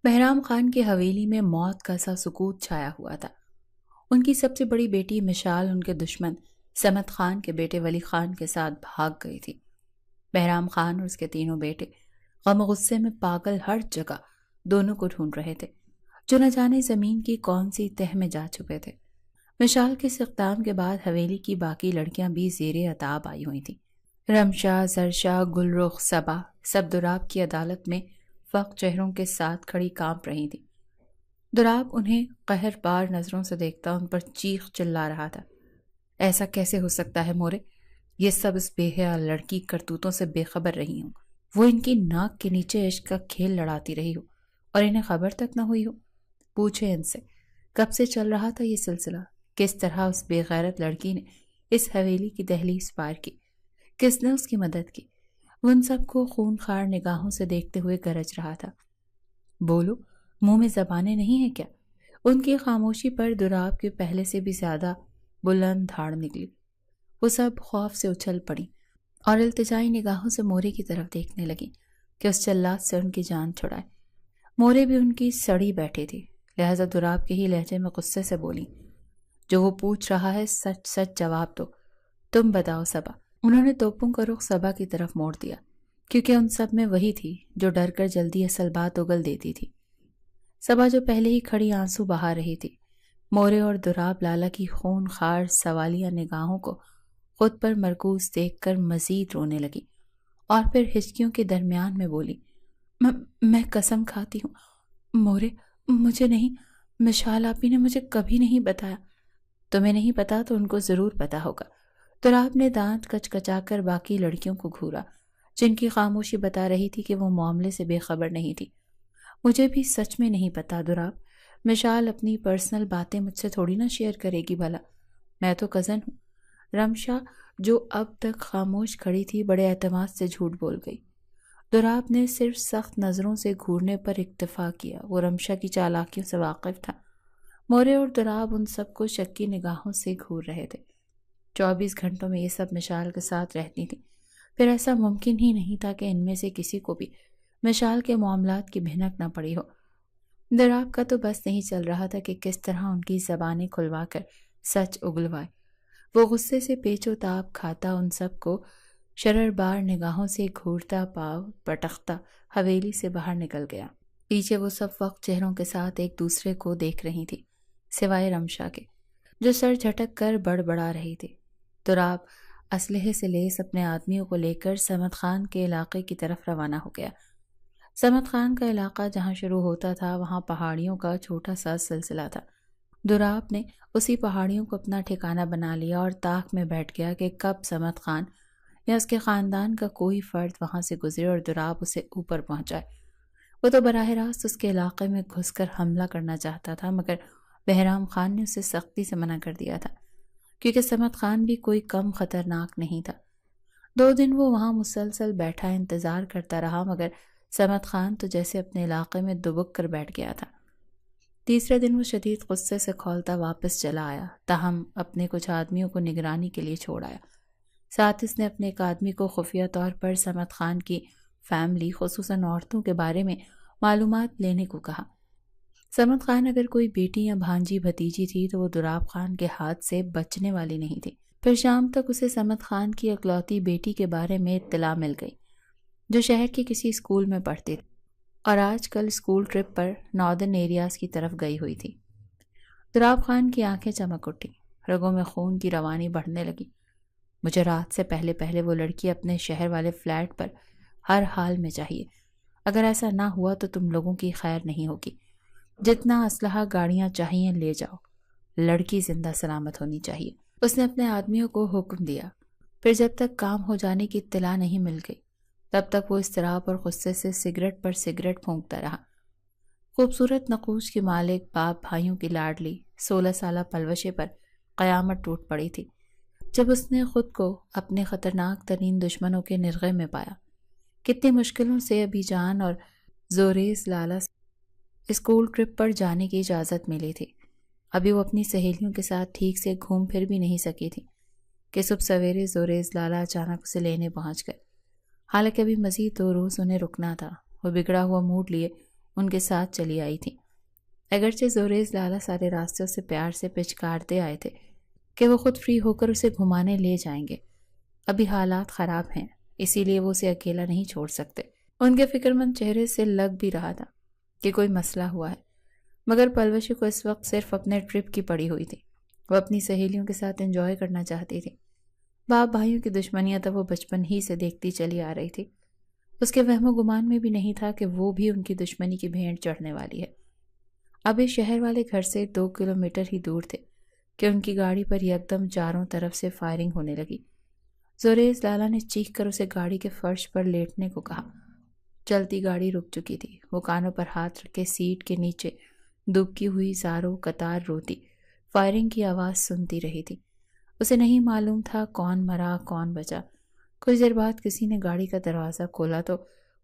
بہرام خان کی حویلی میں موت کا سا سکوت چھایا ہوا تھا۔ ان کی سب سے بڑی بیٹی مشال ان کے دشمن سمت خان کے بیٹے ولی خان کے ساتھ بھاگ گئی تھی۔ بہرام خان اور اس کے تینوں بیٹے غم و غصے میں پاگل ہر جگہ دونوں کو ڈھونڈ رہے تھے، جو نہ جانے زمین کی کون سی تہ میں جا چھپے تھے۔ مشال کے استخدام کے بعد حویلی کی باقی لڑکیاں بھی زیر عتاب آئی ہوئی تھیں۔ رمشا، زرشا، گلرخ، صبا سب دراب کی عدالت میں فخر چہروں کے ساتھ کھڑی کانپ رہی تھی۔ دراب انہیں قہر بار نظروں سے دیکھتا ان پر چیخ چلا رہا تھا، ایسا کیسے ہو سکتا ہے مورے؟ یہ سب اس بے حیا لڑکی کرتوتوں سے بے خبر رہی ہوں، وہ ان کی ناک کے نیچے عشق کا کھیل لڑاتی رہی ہو اور انہیں خبر تک نہ ہوئی ہو۔ پوچھے ان سے کب سے چل رہا تھا یہ سلسلہ، کس طرح اس بے غیرت لڑکی نے اس حویلی کی دہلیز پار کی، کس نے اس کی مدد کی۔ وہ ان سب کو خون خوار نگاہوں سے دیکھتے ہوئے گرج رہا تھا، بولو، منہ میں زبانیں نہیں ہیں کیا؟ ان کی خاموشی پر دراب کے پہلے سے بھی زیادہ بلند دھاڑ نکلی۔ وہ سب خوف سے اچھل پڑی اور التجائی نگاہوں سے مورے کی طرف دیکھنے لگی کہ اس جلاد سے ان کی جان چھڑائے۔ مورے بھی ان کی سڑی بیٹھی تھی، لہذا دراب کے ہی لہجے میں غصے سے بولی، جو وہ پوچھ رہا ہے سچ سچ جواب دو، تم بتاؤ صبا۔ انہوں نے توپوں کا رخ صبا کی طرف موڑ دیا، کیونکہ ان سب میں وہی تھی جو ڈر کر جلدی اصل بات اگل دیتی تھی۔ صبا جو پہلے ہی کھڑی آنسو بہا رہی تھی، مورے اور دراب لالا کی خون خوار سوالیہ نگاہوں کو خود پر مرکوز دیکھ کر مزید رونے لگی اور پھر ہچکیوں کے درمیان میں بولی، میں قسم کھاتی ہوں مورے، مجھے نہیں، مشال آپی نے مجھے کبھی نہیں بتایا۔ تمہیں نہیں پتا تو ان کو ضرور پتا ہوگا۔ دراب نے دانت کچکچا کر باقی لڑکیوں کو گھورا، جن کی خاموشی بتا رہی تھی کہ وہ معاملے سے بے خبر نہیں تھی۔ مجھے بھی سچ میں نہیں پتا دراب، مشال اپنی پرسنل باتیں مجھ سے تھوڑی نہ شیئر کرے گی بھلا، میں تو کزن ہوں۔ رمشا جو اب تک خاموش کھڑی تھی بڑے اعتماد سے جھوٹ بول گئی۔ دراب نے صرف سخت نظروں سے گھورنے پر اکتفا کیا، وہ رمشا کی چالاکیوں سے واقف تھا۔ مورے اور دراب ان سب کو شکی نگاہوں سے گھور رہے تھے۔ 24 گھنٹوں میں یہ سب مشال کے ساتھ رہتی تھی، پھر ایسا ممکن ہی نہیں تھا کہ ان میں سے کسی کو بھی مشال کے معاملات کی بھنک نہ پڑی ہو۔ دراب کا تو بس نہیں چل رہا تھا کہ کس طرح ان کی زبانیں کھلوا کر سچ اگلوائے۔ وہ غصے سے پیچ و تاب کھاتا ان سب کو شرر بار نگاہوں سے گھورتا پاؤ پٹختا حویلی سے باہر نکل گیا۔ پیچھے وہ سب وقت چہروں کے ساتھ ایک دوسرے کو دیکھ رہی تھی، سوائے رمشا کے، جو سر جھٹک کر بڑبڑا رہی تھی۔ دراب اسلحے سے لیس اپنے آدمیوں کو لے کر سمت خان کے علاقے کی طرف روانہ ہو گیا۔ سمت خان کا علاقہ جہاں شروع ہوتا تھا وہاں پہاڑیوں کا چھوٹا سا سلسلہ تھا۔ دراب نے اسی پہاڑیوں کو اپنا ٹھکانہ بنا لیا اور طاق میں بیٹھ گیا کہ کب سمت خان یا اس کے خاندان کا کوئی فرد وہاں سے گزرے اور دراب اسے اوپر پہنچائے۔ وہ تو براہ راست اس کے علاقے میں گھس کر حملہ کرنا چاہتا تھا، مگر بہرام خان نے اسے سختی سے منع کر دیا تھا، کیونکہ سمت خان بھی کوئی کم خطرناک نہیں تھا۔ 2 دن وہ وہاں مسلسل بیٹھا انتظار کرتا رہا، مگر سمت خان تو جیسے اپنے علاقے میں دبک کر بیٹھ گیا تھا۔ تیسرے دن وہ شدید غصے سے کھولتا واپس چلا آیا، تاہم اپنے کچھ آدمیوں کو نگرانی کے لیے چھوڑ آیا۔ ساتھ اس نے اپنے ایک آدمی کو خفیہ طور پر سمت خان کی فیملی، خصوصاً عورتوں کے بارے میں معلومات لینے کو کہا۔ سمت خان اگر کوئی بیٹی یا بھانجی بھتیجی تھی تو وہ دراب خان کے ہاتھ سے بچنے والی نہیں تھی۔ پھر شام تک اسے سمت خان کی اکلوتی بیٹی کے بارے میں اطلاع مل گئی، جو شہر کے کسی اسکول میں پڑھتی تھی اور آج کل اسکول ٹرپ پر ناردرن ایریاز کی طرف گئی ہوئی تھی۔ دراب خان کی آنکھیں چمک اٹھی، رگوں میں خون کی روانی بڑھنے لگی۔ مجھے رات سے پہلے پہلے وہ لڑکی اپنے شہر والے فلیٹ پر ہر حال میں چاہیے۔ اگر ایسا نہ ہوا تو تم لوگوں کی خیر نہیں ہوگی۔ جتنا اسلحہ گاڑیاں چاہیے لے جاؤ، لڑکی زندہ سلامت ہونی چاہیے۔ اس نے اپنے آدمیوں کو حکم دیا۔ پھر جب تک کام ہو جانے کی اطلاع نہیں مل گئی تب تک وہ اضطراب اور غصے سے سگریٹ پر سگریٹ پھونکتا رہا۔ خوبصورت نقوش کی مالک، باپ بھائیوں کی لاڈلی 16 سالہ پلوشے پر قیامت ٹوٹ پڑی تھی جب اس نے خود کو اپنے خطرناک ترین دشمنوں کے نرغے میں پایا۔ کتنی مشکلوں سے ابھی جان اور زوریز لالا اسکول ٹرپ پر جانے کی اجازت ملی تھی۔ ابھی وہ اپنی سہیلیوں کے ساتھ ٹھیک سے گھوم پھر بھی نہیں سکی تھی کہ صبح سویرے زوریز لالا اچانک اسے لینے پہنچ گئے۔ حالانکہ ابھی مزید 2 روز انہیں رکنا تھا۔ وہ بگڑا ہوا موڈ لیے ان کے ساتھ چلی آئی تھی۔ اگرچہ زوریز لالا سارے راستے اسے پیار سے پچکارتے آئے تھے کہ وہ خود فری ہو کر اسے گھمانے لے جائیں گے، ابھی حالات خراب ہیں، اسی لیے وہ اسے اکیلا نہیں چھوڑ سکتے۔ ان کے فکرمند چہرے سے لگ بھی رہا تھا کہ کوئی مسئلہ ہوا ہے، مگر پلوشی کو اس وقت صرف اپنے ٹرپ کی پڑی ہوئی تھی۔ وہ اپنی سہیلیوں کے ساتھ انجوائے کرنا چاہتی تھی۔ باپ بھائیوں کی دشمنیاں تو وہ بچپن ہی سے دیکھتی چلی آ رہی تھی۔ اس کے وہم و گمان میں بھی نہیں تھا کہ وہ بھی ان کی دشمنی کی بھینٹ چڑھنے والی ہے۔ اب اس شہر والے گھر سے 2 کلومیٹر ہی دور تھے کہ ان کی گاڑی پر یکدم چاروں طرف سے فائرنگ ہونے لگی۔ زوریز لالا نے چیخ کر اسے گاڑی کے فرش پر لیٹنے کو کہا۔ چلتی گاڑی رک چکی تھی۔ وہ کانوں پر ہاتھ رکھے سیٹ کے نیچے دبکی ہوئی زاروں قطار روتی فائرنگ کی آواز سنتی رہی تھی۔ اسے نہیں معلوم تھا کون مرا کون بچا۔ کچھ دیر بعد کسی نے گاڑی کا دروازہ کھولا تو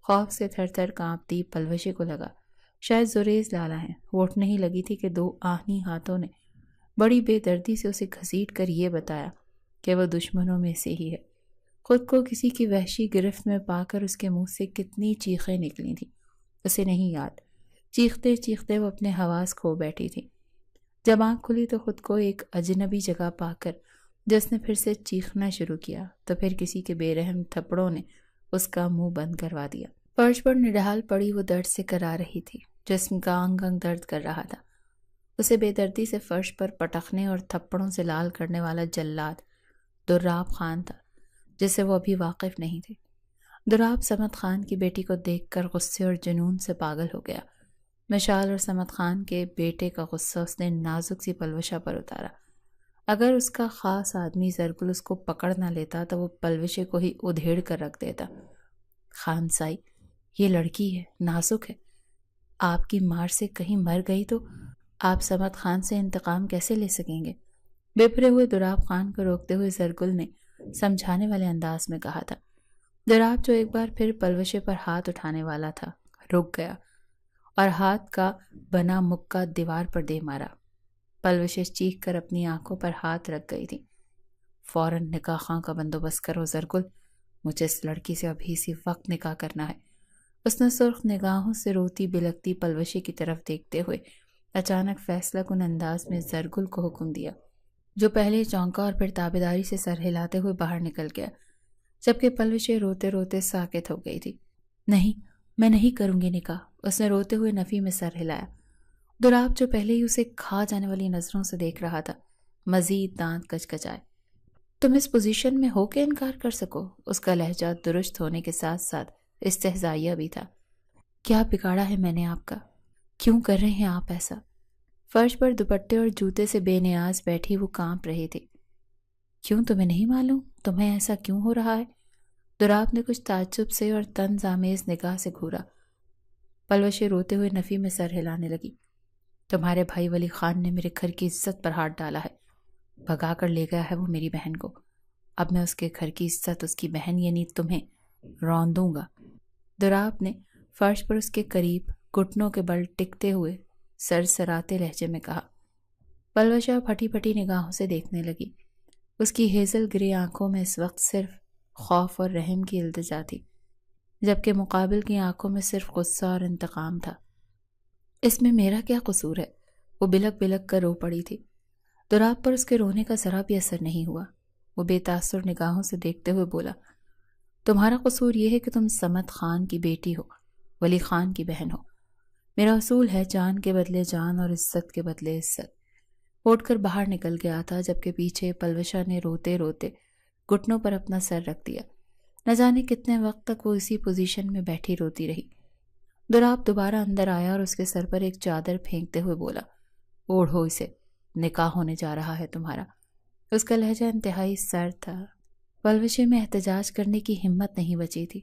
خوف سے تھر تھر کانپتی پلوشی کو لگا شاید زوریز لالا ہیں۔ وہ اٹھنے ہی لگی تھی کہ 2 آہنی ہاتھوں نے بڑی بے دردی سے اسے گھسیٹ کر یہ بتایا کہ وہ دشمنوں میں سے ہی ہے۔ خود کو کسی کی وحشی گرفت میں پا کر اس کے منہ سے کتنی چیخیں نکلی تھیں اسے نہیں یاد۔ چیختے چیختے وہ اپنے حواس کھو بیٹھی تھی۔ جب آنکھ کھلی تو خود کو ایک اجنبی جگہ پا کر جس نے پھر سے چیخنا شروع کیا تو پھر کسی کے بے رحم تھپڑوں نے اس کا منہ بند کروا دیا۔ فرش پر نڈال پڑی وہ درد سے کرا رہی تھی، جسم کا انگ انگ درد کر رہا تھا۔ اسے بے دردی سے فرش پر پٹخنے اور تھپڑوں سے لال کرنے والا جلاد دراب خان تھا، جس سے وہ ابھی واقف نہیں تھے۔ دراب صمد خان کی بیٹی کو دیکھ کر غصے اور جنون سے پاگل ہو گیا۔ مشال اور صمد خان کے بیٹے کا غصہ اس نے نازک سی پلوشہ پر اتارا۔ اگر اس کا خاص آدمی زرگل اس کو پکڑ نہ لیتا تو وہ پلوشے کو ہی ادھیڑ کر رکھ دیتا۔ خان سائی، یہ لڑکی ہے، نازک ہے، آپ کی مار سے کہیں مر گئی تو آپ صمد خان سے انتقام کیسے لے سکیں گے؟ بپھرے ہوئے دراب خان کو روکتے ہوئے زرگل نے سمجھانے والے انداز میں کہا تھا۔ دراب جو ایک بار پھر پلوشے پر ہاتھ اٹھانے والا تھا رک گیا اور ہاتھ کا بنا مکہ دیوار پر دے مارا۔ پلوشے چیخ کر اپنی آنکھوں پر ہاتھ رکھ گئی تھی۔ فوراً نکاح خاں کا بندوبست کرو زرگل، مجھے اس لڑکی سے ابھی اسی وقت نکاح کرنا ہے۔ اس نے سرخ نگاہوں سے روتی بلکتی پلوشے کی طرف دیکھتے ہوئے اچانک فیصلہ کن انداز میں زرگل کو حکم دیا، جو پہلے چونکا اور پھر تابیداری سے سر ہلاتے ہوئے باہر نکل گیا، جبکہ پلوشے روتے روتے ساکت ہو گئی تھی۔ نہیں، میں نہیں کروں گی نکاح، اس نے روتے ہوئے نفی میں سر ہلایا۔ دراب جو پہلے ہی اسے کھا جانے والی نظروں سے دیکھ رہا تھا مزید دانت کچکچائے۔ تم اس پوزیشن میں ہو کے انکار کر سکو؟ اس کا لہجہ درست ہونے کے ساتھ ساتھ استہزائیہ بھی تھا۔ کیا بگاڑا ہے میں نے آپ کا؟ کیوں کر رہے ہیں آپ ایسا؟ فرش پر دوپٹے اور جوتے سے بے نیاز بیٹھی وہ کانپ رہی تھی۔ کیوں تمہیں نہیں معلوم تمہیں ایسا کیوں ہو رہا ہے؟ دراب نے کچھ تعجب سے اور طنز آمیز نگاہ سے گھورا۔ پلوشے روتے ہوئے نفی میں سر ہلانے لگی۔ تمہارے بھائی ولی خان نے میرے گھر کی عزت پر ہاتھ ڈالا ہے، بھگا کر لے گیا ہے وہ میری بہن کو۔ اب میں اس کے گھر کی عزت، اس کی بہن یعنی تمہیں رون دوں گا۔ دراب نے فرش پر اس کے قریب گھٹنوں کے بل ٹکتے ہوئے سرسراتے لہجے میں کہا۔ پلوشہ پھٹی پھٹی نگاہوں سے دیکھنے لگی۔ اس کی ہیزل گرے آنکھوں میں اس وقت صرف خوف اور رحم کی التجا تھی، جبکہ مقابل کی آنکھوں میں صرف غصہ اور انتقام تھا۔ اس میں میرا کیا قصور ہے؟ وہ بلک بلک کر رو پڑی تھی۔ دراب پر اس کے رونے کا ذرا بھی اثر نہیں ہوا۔ وہ بے تاثر نگاہوں سے دیکھتے ہوئے بولا، تمہارا قصور یہ ہے کہ تم صمد خان کی بیٹی ہو، ولی خان کی بہن ہو۔ میرا اصول ہے جان کے بدلے جان اور عزت کے بدلے عزت۔ اٹھ کر باہر نکل گیا تھا، جبکہ پیچھے پلوشہ نے روتے روتے گھٹنوں پر اپنا سر رکھ دیا۔ نہ جانے کتنے وقت تک وہ اسی پوزیشن میں بیٹھی روتی رہی۔ دراب دوبارہ اندر آیا اور اس کے سر پر ایک چادر پھینکتے ہوئے بولا، اوڑھو اسے، نکاح ہونے جا رہا ہے تمہارا۔ اس کا لہجہ انتہائی سرد تھا۔ پلوشے میں احتجاج کرنے کی ہمت نہیں بچی تھی۔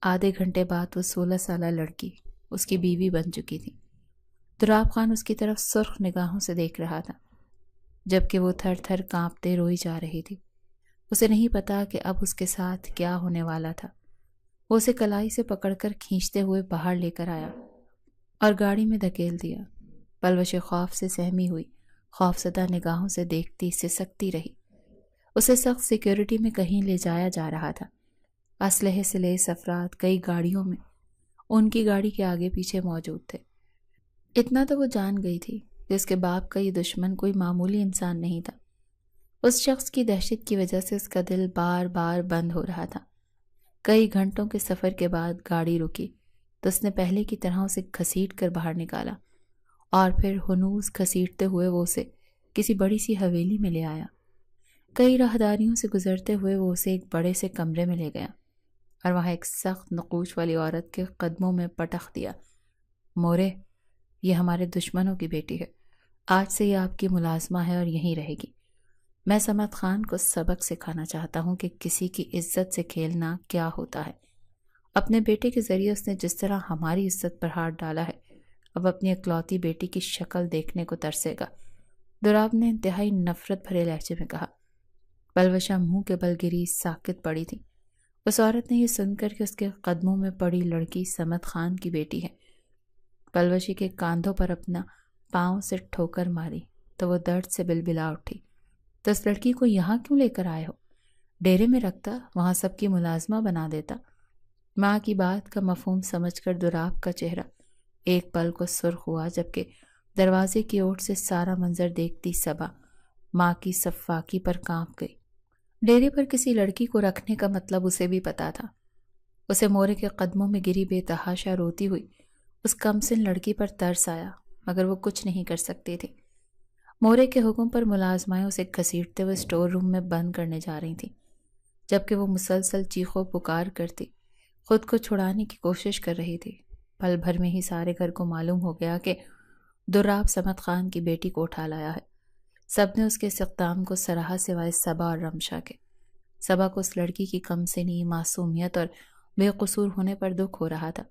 آدھے گھنٹے بعد وہ 16 سالہ لڑکی اس کی بیوی بن چکی تھی۔ دراب خان اس کی طرف سرخ نگاہوں سے دیکھ رہا تھا، جبکہ وہ تھر تھر کانپتے روئی جا رہی تھی۔ اسے نہیں پتا کہ اب اس کے ساتھ کیا ہونے والا تھا۔ وہ اسے کلائی سے پکڑ کر کھینچتے ہوئے باہر لے کر آیا اور گاڑی میں دھکیل دیا۔ پلوشے خوف سے سہمی ہوئی، خوفزدہ نگاہوں سے دیکھتی سسکتی رہی۔ اسے سخت سیکیورٹی میں کہیں لے جایا جا رہا تھا۔ اسلحے سے لیس افراد کئی گاڑیوں میں ان کی گاڑی کے آگے پیچھے موجود تھے۔ اتنا تو وہ جان گئی تھی کہ اس کے باپ کا یہ دشمن کوئی معمولی انسان نہیں تھا۔ اس شخص کی دہشت کی وجہ سے اس کا دل بار بار بند ہو رہا تھا۔ کئی گھنٹوں کے سفر کے بعد گاڑی رکی تو اس نے پہلے کی طرح اسے گھسیٹ کر باہر نکالا، اور پھر ہنوز گھسیٹتے ہوئے وہ اسے کسی بڑی سی حویلی میں لے آیا۔ کئی راہداریوں سے گزرتے ہوئے وہ اسے ایک بڑے سے کمرے میں لے گیا اور وہاں ایک سخت نقوش والی عورت کے قدموں میں پٹخ دیا۔ مورے، یہ ہمارے دشمنوں کی بیٹی ہے، آج سے یہ آپ کی ملازمہ ہے اور یہیں رہے گی۔ میں صمد خان کو سبق سکھانا چاہتا ہوں کہ کسی کی عزت سے کھیلنا کیا ہوتا ہے۔ اپنے بیٹے کے ذریعے اس نے جس طرح ہماری عزت پر ہاتھ ڈالا ہے، اب اپنی اکلوتی بیٹی کی شکل دیکھنے کو ترسے گا۔ دراب نے انتہائی نفرت بھرے لہجے میں کہا۔ پلوشہ منہ کے بل گری ساکت پڑی تھی۔ اس عورت نے یہ سن کر کہ اس کے قدموں میں پڑی لڑکی صمد خان کی بیٹی ہے، پلوشی کے کاندھوں پر اپنا پاؤں سے ٹھوکر ماری تو وہ درد سے بلبلا اٹھی۔ تو اس لڑکی کو یہاں کیوں لے کر آئے ہو؟ ڈیرے میں رکھتا، وہاں سب کی ملازمہ بنا دیتا۔ ماں کی بات کا مفہوم سمجھ کر دراب کا چہرہ ایک پل کو سرخ ہوا، جبکہ دروازے کی اوٹ سے سارا منظر دیکھتی صبا ماں کی سفاکی پر کانپ گئی۔ ڈیرے پر کسی لڑکی کو رکھنے کا مطلب اسے بھی پتا تھا۔ اسے مورے کے قدموں میں گری بے تحاشا روتی ہوئی اس کمسن لڑکی پر ترس آیا، مگر وہ کچھ نہیں کر سکتی تھی۔ مورے کے حکم پر ملازمائیں اسے گھسیٹتے ہوئے اسٹور روم میں بند کرنے جا رہی تھیں، جبکہ وہ مسلسل چیخو پکار کرتی خود کو چھڑانے کی کوشش کر رہی تھی۔ پل بھر میں ہی سارے گھر کو معلوم ہو گیا کہ دراب صمد خان کی بیٹی کو اٹھا لایا ہے۔ سب نے اس کے اس اقدام کو سراہا سوائے صبا اور رمشا کے۔ صبا کو اس لڑکی کی کمسنی، معصومیت اور بے قصور ہونے پر دکھ ہو رہا تھا،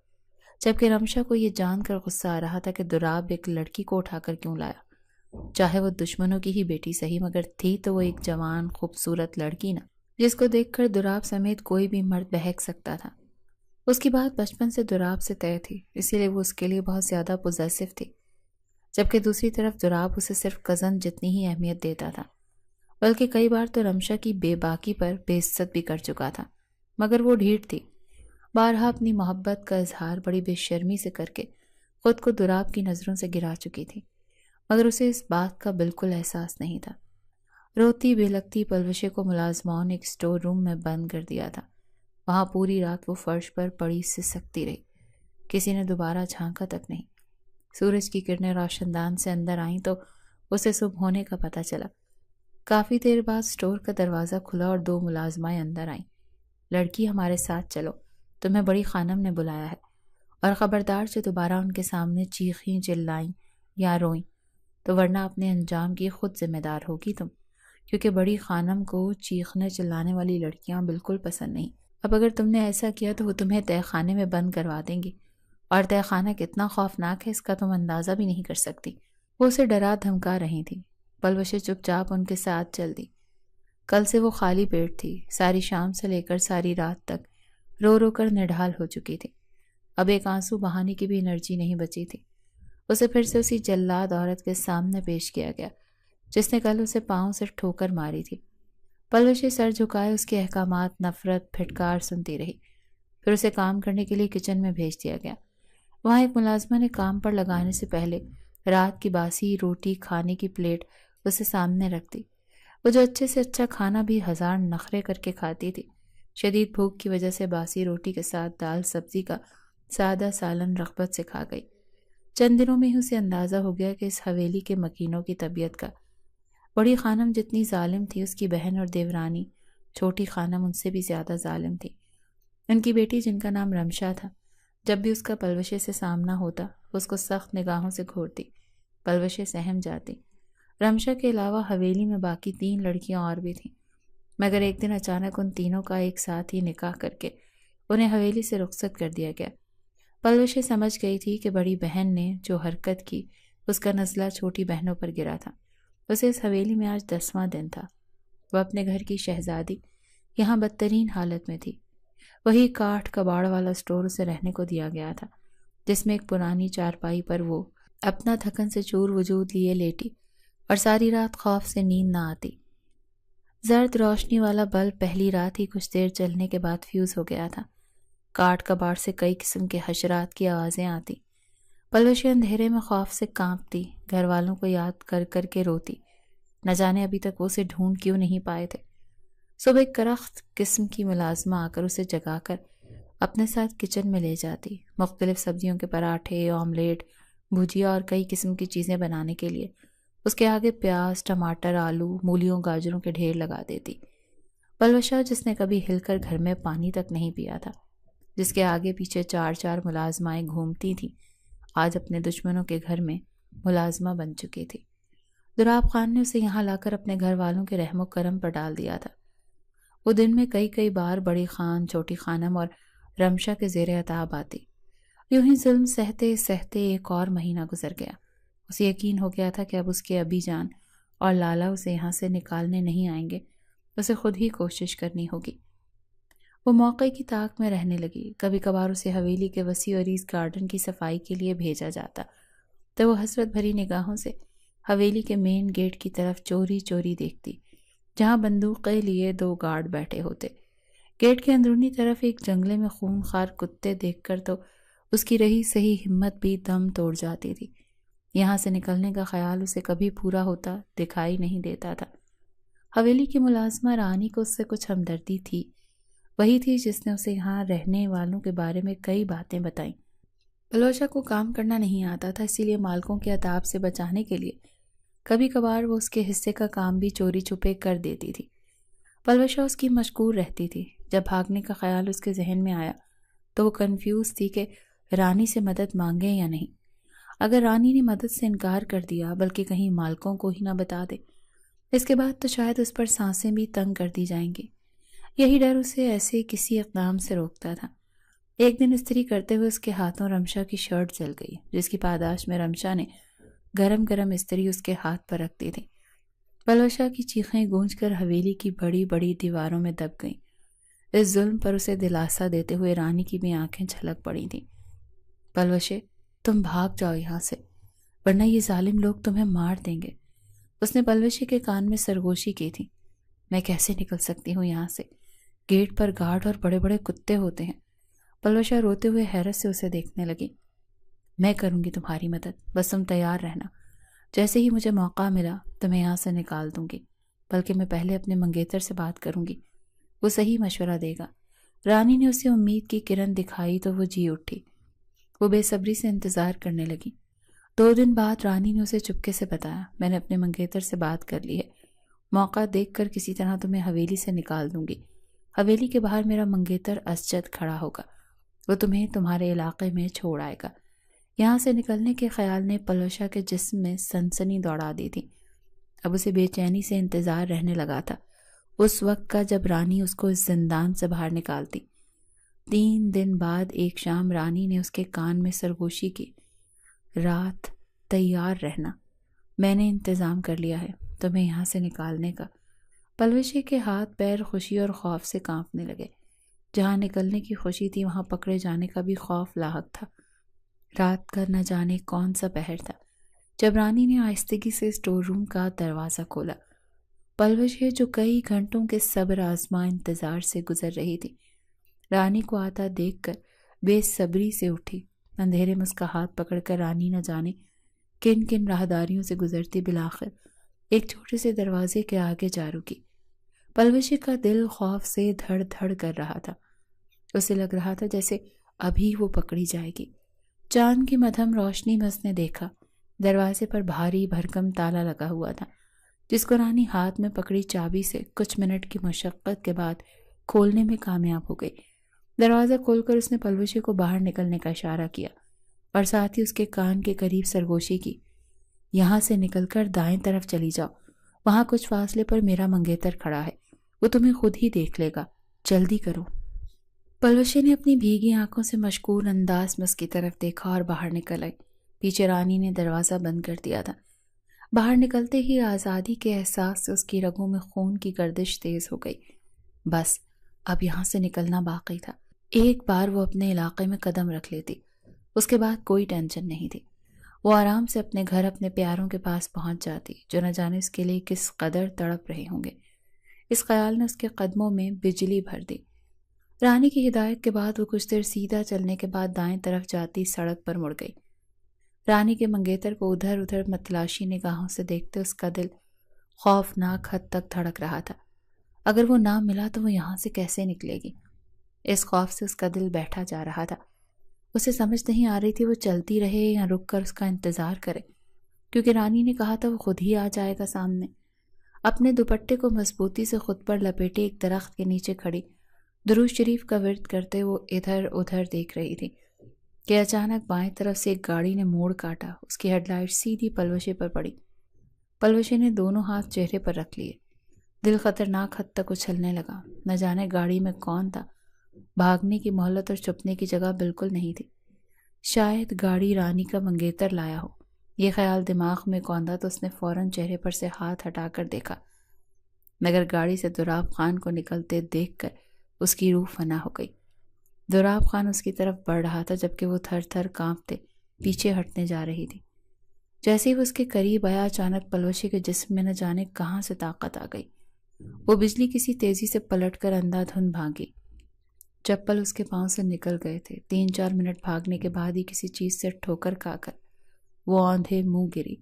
جبکہ رمشا کو یہ جان کر غصہ آ رہا تھا کہ دراب ایک لڑکی کو اٹھا کر کیوں لایا، چاہے وہ دشمنوں کی ہی بیٹی صحیح، مگر تھی تو وہ ایک جوان خوبصورت لڑکی نا، جس کو دیکھ کر دراب سمیت کوئی بھی مرد بہک سکتا تھا۔ اس کی بات بچپن سے دراب سے طے تھی، اسی لیے وہ اس کے لیے بہت زیادہ پوزیسو تھی، جبکہ دوسری طرف دراب اسے صرف کزن جتنی ہی اہمیت دیتا تھا، بلکہ کئی بار تو رمشا کی بے باکی پر بے عزت بھی کر چکا تھا، مگر وہ ڈھیٹ تھی۔ بارہا اپنی محبت کا اظہار بڑی بے شرمی سے کر کے خود کو دراب کی نظروں سے گرا چکی تھی، مگر اسے اس بات کا بالکل احساس نہیں تھا۔ روتی بے لگتی پلوشے کو ملازماؤں نے ایک اسٹور روم میں بند کر دیا تھا۔ وہاں پوری رات وہ فرش پر پڑی سسکتی رہی، کسی نے دوبارہ جھانکا تک نہیں۔ سورج کی کرنیں روشن دان سے اندر آئیں تو اسے صبح ہونے کا پتہ چلا۔ کافی دیر بعد اسٹور کا دروازہ کھلا اور دو ملازمائیں اندر آئیں۔ لڑکی، ہمارے ساتھ چلو، تمہیں بڑی خانم نے بلایا ہے، اور خبردار جو دوبارہ ان کے سامنے چیخیں، چلائیں یا روئیں تو ورنہ اپنے انجام کی خود ذمہ دار ہوگی تم، کیونکہ بڑی خانم کو چیخنے چلانے والی لڑکیاں بالکل پسند نہیں۔ اب اگر تم نے ایسا کیا تو وہ تمہیں تہہ خانے میں بند کروا دیں گی، اور تہہ خانہ کتنا خوفناک ہے اس کا تم اندازہ بھی نہیں کر سکتی۔ وہ اسے ڈرا دھمکا رہی تھی۔ پلوشے چپ چاپ ان کے ساتھ چل دی۔ کل سے وہ خالی پیٹ تھی، ساری شام سے لے کر ساری رات تک رو رو کر نڈھال ہو چکی تھی۔ اب ایک آنسو بہانے کی بھی انرجی نہیں بچی تھی۔ اسے پھر سے اسی جلاد عورت کے سامنے پیش کیا گیا جس نے کل اسے پاؤں سے ٹھوکر ماری تھی۔ پلوشے سر جھکائے اس کے احکامات، نفرت، پھٹکار سنتی رہی۔ پھر اسے کام کرنے کے لیے کچن میں بھیج دیا گیا۔ وہاں ایک ملازمہ نے کام پر لگانے سے پہلے رات کی باسی روٹی کھانے کی پلیٹ اسے سامنے رکھ دی۔ وہ جو اچھے سے اچھا کھانا بھی ہزار نخرے کر کے کھاتی تھی، شدید بھوک کی وجہ سے باسی روٹی کے ساتھ دال سبزی کا سادہ سالن رغبت سے کھا گئی۔ چند دنوں میں ہی اسے اندازہ ہو گیا کہ اس حویلی کے مکینوں کی طبیعت کا۔ بڑی خانم جتنی ظالم تھی، اس کی بہن اور دیورانی چھوٹی خانم ان سے بھی زیادہ ظالم تھی۔ ان کی بیٹی جن کا نام رمشا تھا، جب بھی اس کا پلوشے سے سامنا ہوتا اس کو سخت نگاہوں سے گھورتی، پلوشے سہم جاتی۔ رمشا کے علاوہ حویلی میں باقی 3 لڑکیاں اور بھی تھیں، مگر ایک دن اچانک ان تینوں کا ایک ساتھ ہی نکاح کر کے انہیں حویلی سے رخصت کر دیا گیا۔ پلوشے سمجھ گئی تھی کہ بڑی بہن نے جو حرکت کی اس کا نزلہ چھوٹی بہنوں پر گرا تھا۔ اسے اس حویلی میں آج 10واں دن تھا۔ وہ اپنے گھر کی شہزادی یہاں بدترین حالت میں تھی۔ وہی کاٹھ کباڑ والا اسٹور اسے رہنے کو دیا گیا تھا، جس میں ایک پرانی چارپائی پر وہ اپنا تھکن سے چور وجود لیے لیٹی اور ساری رات خوف سے نیند نہ آتی۔ زرد روشنی والا بلب پہلی رات ہی کچھ دیر چلنے کے بعد فیوز ہو گیا تھا۔ کاٹ کباڑ سے کئی قسم کے حشرات کی آوازیں آتی۔ پلوشی اندھیرے میں خوف سے کانپتی، گھر والوں کو یاد کر کر کے روتی، نہ جانے ابھی تک وہ اسے ڈھونڈ کیوں نہیں پائے تھے۔ صبح ایک کرخت قسم کی ملازمہ آ کر اسے جگا کر اپنے ساتھ کچن میں لے جاتی، مختلف سبزیوں کے پراٹھے، آملیٹ، بھجیا اور کئی قسم کی چیزیں بنانے کے لیے اس کے آگے پیاز، ٹماٹر، آلو، مولیوں، گاجروں کے ڈھیر لگا دیتی۔ پلوشا، جس نے کبھی ہل کر گھر میں پانی تک نہیں پیا تھا، جس کے آگے پیچھے 4 ملازمائیں گھومتی تھیں، آج اپنے دشمنوں کے گھر میں ملازمہ بن چکی تھی۔ دراب خان نے اسے یہاں لا کر اپنے گھر والوں کے رحم و کرم پر ڈال دیا تھا۔ وہ دن میں کئی بار بڑی خان، چھوٹی خانم اور رمشا کے زیر عتاب آتی۔ یوں ہی ظلم سہتے سہتے ایک اور مہینہ گزر گیا۔ اسے یقین ہو گیا تھا کہ اب اس کے ابی جان اور لالا اسے یہاں سے نکالنے نہیں آئیں گے، اسے خود ہی کوشش کرنی ہوگی۔ وہ موقع کی طاق میں رہنے لگی۔ کبھی کبھار اسے حویلی کے وسیع عریض گارڈن کی صفائی کے لیے بھیجا جاتا تو وہ حسرت بھری نگاہوں سے حویلی کے مین گیٹ کی طرف چوری چوری دیکھتی، جہاں بندوقیں لیے 2 گارڈ بیٹھے ہوتے۔ گیٹ کے اندرونی طرف ایک جنگلے میں خون خوار کتے دیکھ کر تو اس کی رہی صحیح ہمت بھی دم توڑ جاتی تھی۔ یہاں سے نکلنے کا خیال اسے کبھی پورا ہوتا دکھائی نہیں دیتا تھا۔ حویلی کی ملازمہ رانی کو اس سے کچھ ہمدردی تھی، وہی تھی جس نے اسے یہاں رہنے والوں کے بارے میں کئی باتیں بتائیں۔ پلوشا کو کام کرنا نہیں آتا تھا، اسی لیے مالکوں کے عتاب سے بچانے کے لیے کبھی کبھار وہ اس کے حصے کا کام بھی چوری چھپے کر دیتی تھی۔ پلوشا اس کی مشکور رہتی تھی۔ جب بھاگنے کا خیال اس کے ذہن میں آیا تو وہ کنفیوز تھی کہ رانی سے مدد مانگے یا نہیں۔ اگر رانی نے مدد سے انکار کر دیا، بلکہ کہیں مالکوں کو ہی نہ بتا دے، اس کے بعد تو شاید اس پر سانسیں بھی تنگ کر دی جائیں گی۔ یہی ڈر اسے ایسے کسی اقدام سے روکتا تھا۔ ایک دن استری کرتے ہوئے اس کے ہاتھوں رمشا کی شرٹ جل گئی، جس کی پاداش میں رمشا نے گرم گرم استری اس کے ہاتھ پر رکھ دی تھی۔ پلوشا کی چیخیں گونج کر حویلی کی بڑی بڑی دیواروں میں دب گئیں۔ اس ظلم پر اسے دلاسا دیتے ہوئے رانی کی بھی آنکھیں چھلک پڑی تھیں۔ پلوشے، تم بھاگ جاؤ یہاں سے، ورنہ یہ ظالم لوگ تمہیں مار دیں گے۔ اس نے پلوشے کے کان میں سرگوشی کی تھی۔ میں کیسے نکل سکتی ہوں یہاں سے؟ گیٹ پر گارڈ اور بڑے بڑے کتے ہوتے ہیں۔ پلوشا روتے ہوئے حیرت سے اسے دیکھنے لگی۔ میں کروں گی تمہاری مدد، بس تم تیار رہنا۔ جیسے ہی مجھے موقع ملا تمہیں یہاں سے نکال دوں گی، بلکہ میں پہلے اپنے منگیتر سے بات کروں گی، وہ صحیح مشورہ دے گا۔ رانی نے اسے امید کی کرن دکھائی تو وہ جی اٹھی۔ وہ بے صبری سے انتظار کرنے لگی۔ 2 دن بعد رانی نے اسے چپکے سے بتایا، میں نے اپنے منگیتر سے بات کر لی ہے، موقع دیکھ کر کسی طرح تمہیں حویلی سے نکال دوں گی۔ حویلی کے باہر میرا منگیتر اسجد کھڑا ہوگا، وہ تمہیں تمہارے علاقے میں چھوڑ آئے گا۔ یہاں سے نکلنے کے خیال نے پلوشا کے جسم میں سنسنی دوڑا دی تھی۔ اب اسے بے چینی سے انتظار رہنے لگا تھا اس وقت کا جب رانی اس کو اس زندان سے باہر نکالتی۔ 3 دن بعد ایک شام رانی نے اس کے کان میں سرگوشی کی، رات تیار رہنا، میں نے انتظام کر لیا ہے تمہیں یہاں سے نکالنے کا۔ پلوشے کے ہاتھ پیر خوشی اور خوف سے کانپنے لگے۔ جہاں نکلنے کی خوشی تھی وہاں پکڑے جانے کا بھی خوف لاحق تھا۔ رات کا نہ جانے کون سا پہر تھا جب رانی نے آہستگی سے اسٹور روم کا دروازہ کھولا۔ پلوشے، جو کئی گھنٹوں کے صبر آزما انتظار سے گزر رہی تھی، رانی کو آتا دیکھ کر بے صبری سے اٹھی۔ اندھیرے میں اس کا ہاتھ پکڑ کر رانی نہ جانے کن کن راہداریوں سے گزرتی بالآخر ایک چھوٹے سے دروازے کے آگے جا رکی۔ پلوشے کا دل خوف سے دھڑ دھڑ کر رہا تھا۔ اسے لگ رہا تھا جیسے ابھی وہ پکڑی جائے گی۔ چاند کی مدھم روشنی میں اس نے دیکھا دروازے پر بھاری بھرکم تالا لگا ہوا تھا، جس کو رانی ہاتھ میں پکڑی چابی سے کچھ منٹ کی مشقت کے بعد کھولنے میں کامیاب ہو گئی۔ دروازہ کھول کر اس نے پلوشے کو باہر نکلنے کا اشارہ کیا اور ساتھ ہی اس کے کان کے قریب سرگوشی کی، یہاں سے نکل کر دائیں طرف چلی جاؤ، وہاں کچھ فاصلے پر میرا منگیتر کھڑا ہے، وہ تمہیں خود ہی دیکھ لے گا، جلدی کرو۔ پلوشے نے اپنی بھیگی آنکھوں سے مشکور انداز میں اس کی طرف دیکھا اور باہر نکل آئی۔ پیچھے رانی نے دروازہ بند کر دیا تھا۔ باہر نکلتے ہی آزادی کے احساس سے اس کی رگوں میں خون کی گردش تیز ہو گئی۔ بس اب یہاں سے نکلنا باقی تھا۔ ایک بار وہ اپنے علاقے میں قدم رکھ لیتی، اس کے بعد کوئی ٹینشن نہیں تھی۔ وہ آرام سے اپنے گھر، اپنے پیاروں کے پاس پہنچ جاتی، جو نہ جانے اس کے لیے کس قدر تڑپ رہے ہوں گے۔ اس خیال نے اس کے قدموں میں بجلی بھر دی۔ رانی کی ہدایت کے بعد وہ کچھ دیر سیدھا چلنے کے بعد دائیں طرف جاتی سڑک پر مڑ گئی۔ رانی کے منگیتر کو ادھر ادھر متلاشی نگاہوں سے دیکھتے اس کا دل خوفناک حد تک دھڑک رہا تھا۔ اگر وہ نہ ملا تو وہ یہاں سے کیسے نکلے گی؟ اس خوف سے اس کا دل بیٹھا جا رہا تھا۔ اسے سمجھ نہیں آ رہی تھی وہ چلتی رہے یا رک کر اس کا انتظار کرے، کیونکہ رانی نے کہا تھا وہ خود ہی آ جائے گا سامنے۔ اپنے دوپٹے کو مضبوطی سے خود پر لپیٹے ایک درخت کے نیچے کھڑی درود شریف کا ورد کرتے وہ ادھر ادھر دیکھ رہی تھی کہ اچانک بائیں طرف سے ایک گاڑی نے موڑ کاٹا۔ اس کی ہیڈ لائٹ سیدھی پلوشے پر پڑی۔ پلوشے نے دونوں ہاتھ چہرے پر رکھ لیے۔ دل خطرناک حد تک اچھلنے لگا۔ نہ جانے گاڑی میں کون تھا۔ بھاگنے کی مہلت اور چھپنے کی جگہ بالکل نہیں تھی۔ شاید گاڑی رانی کا منگیتر لایا ہو۔ یہ خیال دماغ میں کوندا تو اس نے فوراً چہرے پر سے ہاتھ ہٹا کر دیکھا، مگر گاڑی سے دوراب خان کو نکلتے دیکھ کر اس کی روح فنا ہو گئی۔ دوراب خان اس کی طرف بڑھ رہا تھا جبکہ وہ تھر تھر کانپتے پیچھے ہٹنے جا رہی تھی۔ جیسے ہی وہ اس کے قریب آیا اچانک پلوشے کے جسم میں نہ جانے کہاں سے طاقت آ گئی۔ وہ بجلی کسی تیزی سے پلٹ کر اندھا دھند بھاگی۔ چپل اس کے پاؤں سے نکل گئے تھے۔ 3-4 منٹ بھاگنے کے بعد ہی کسی چیز سے ٹھوکر کھا کر وہ اوندھے منہ گری۔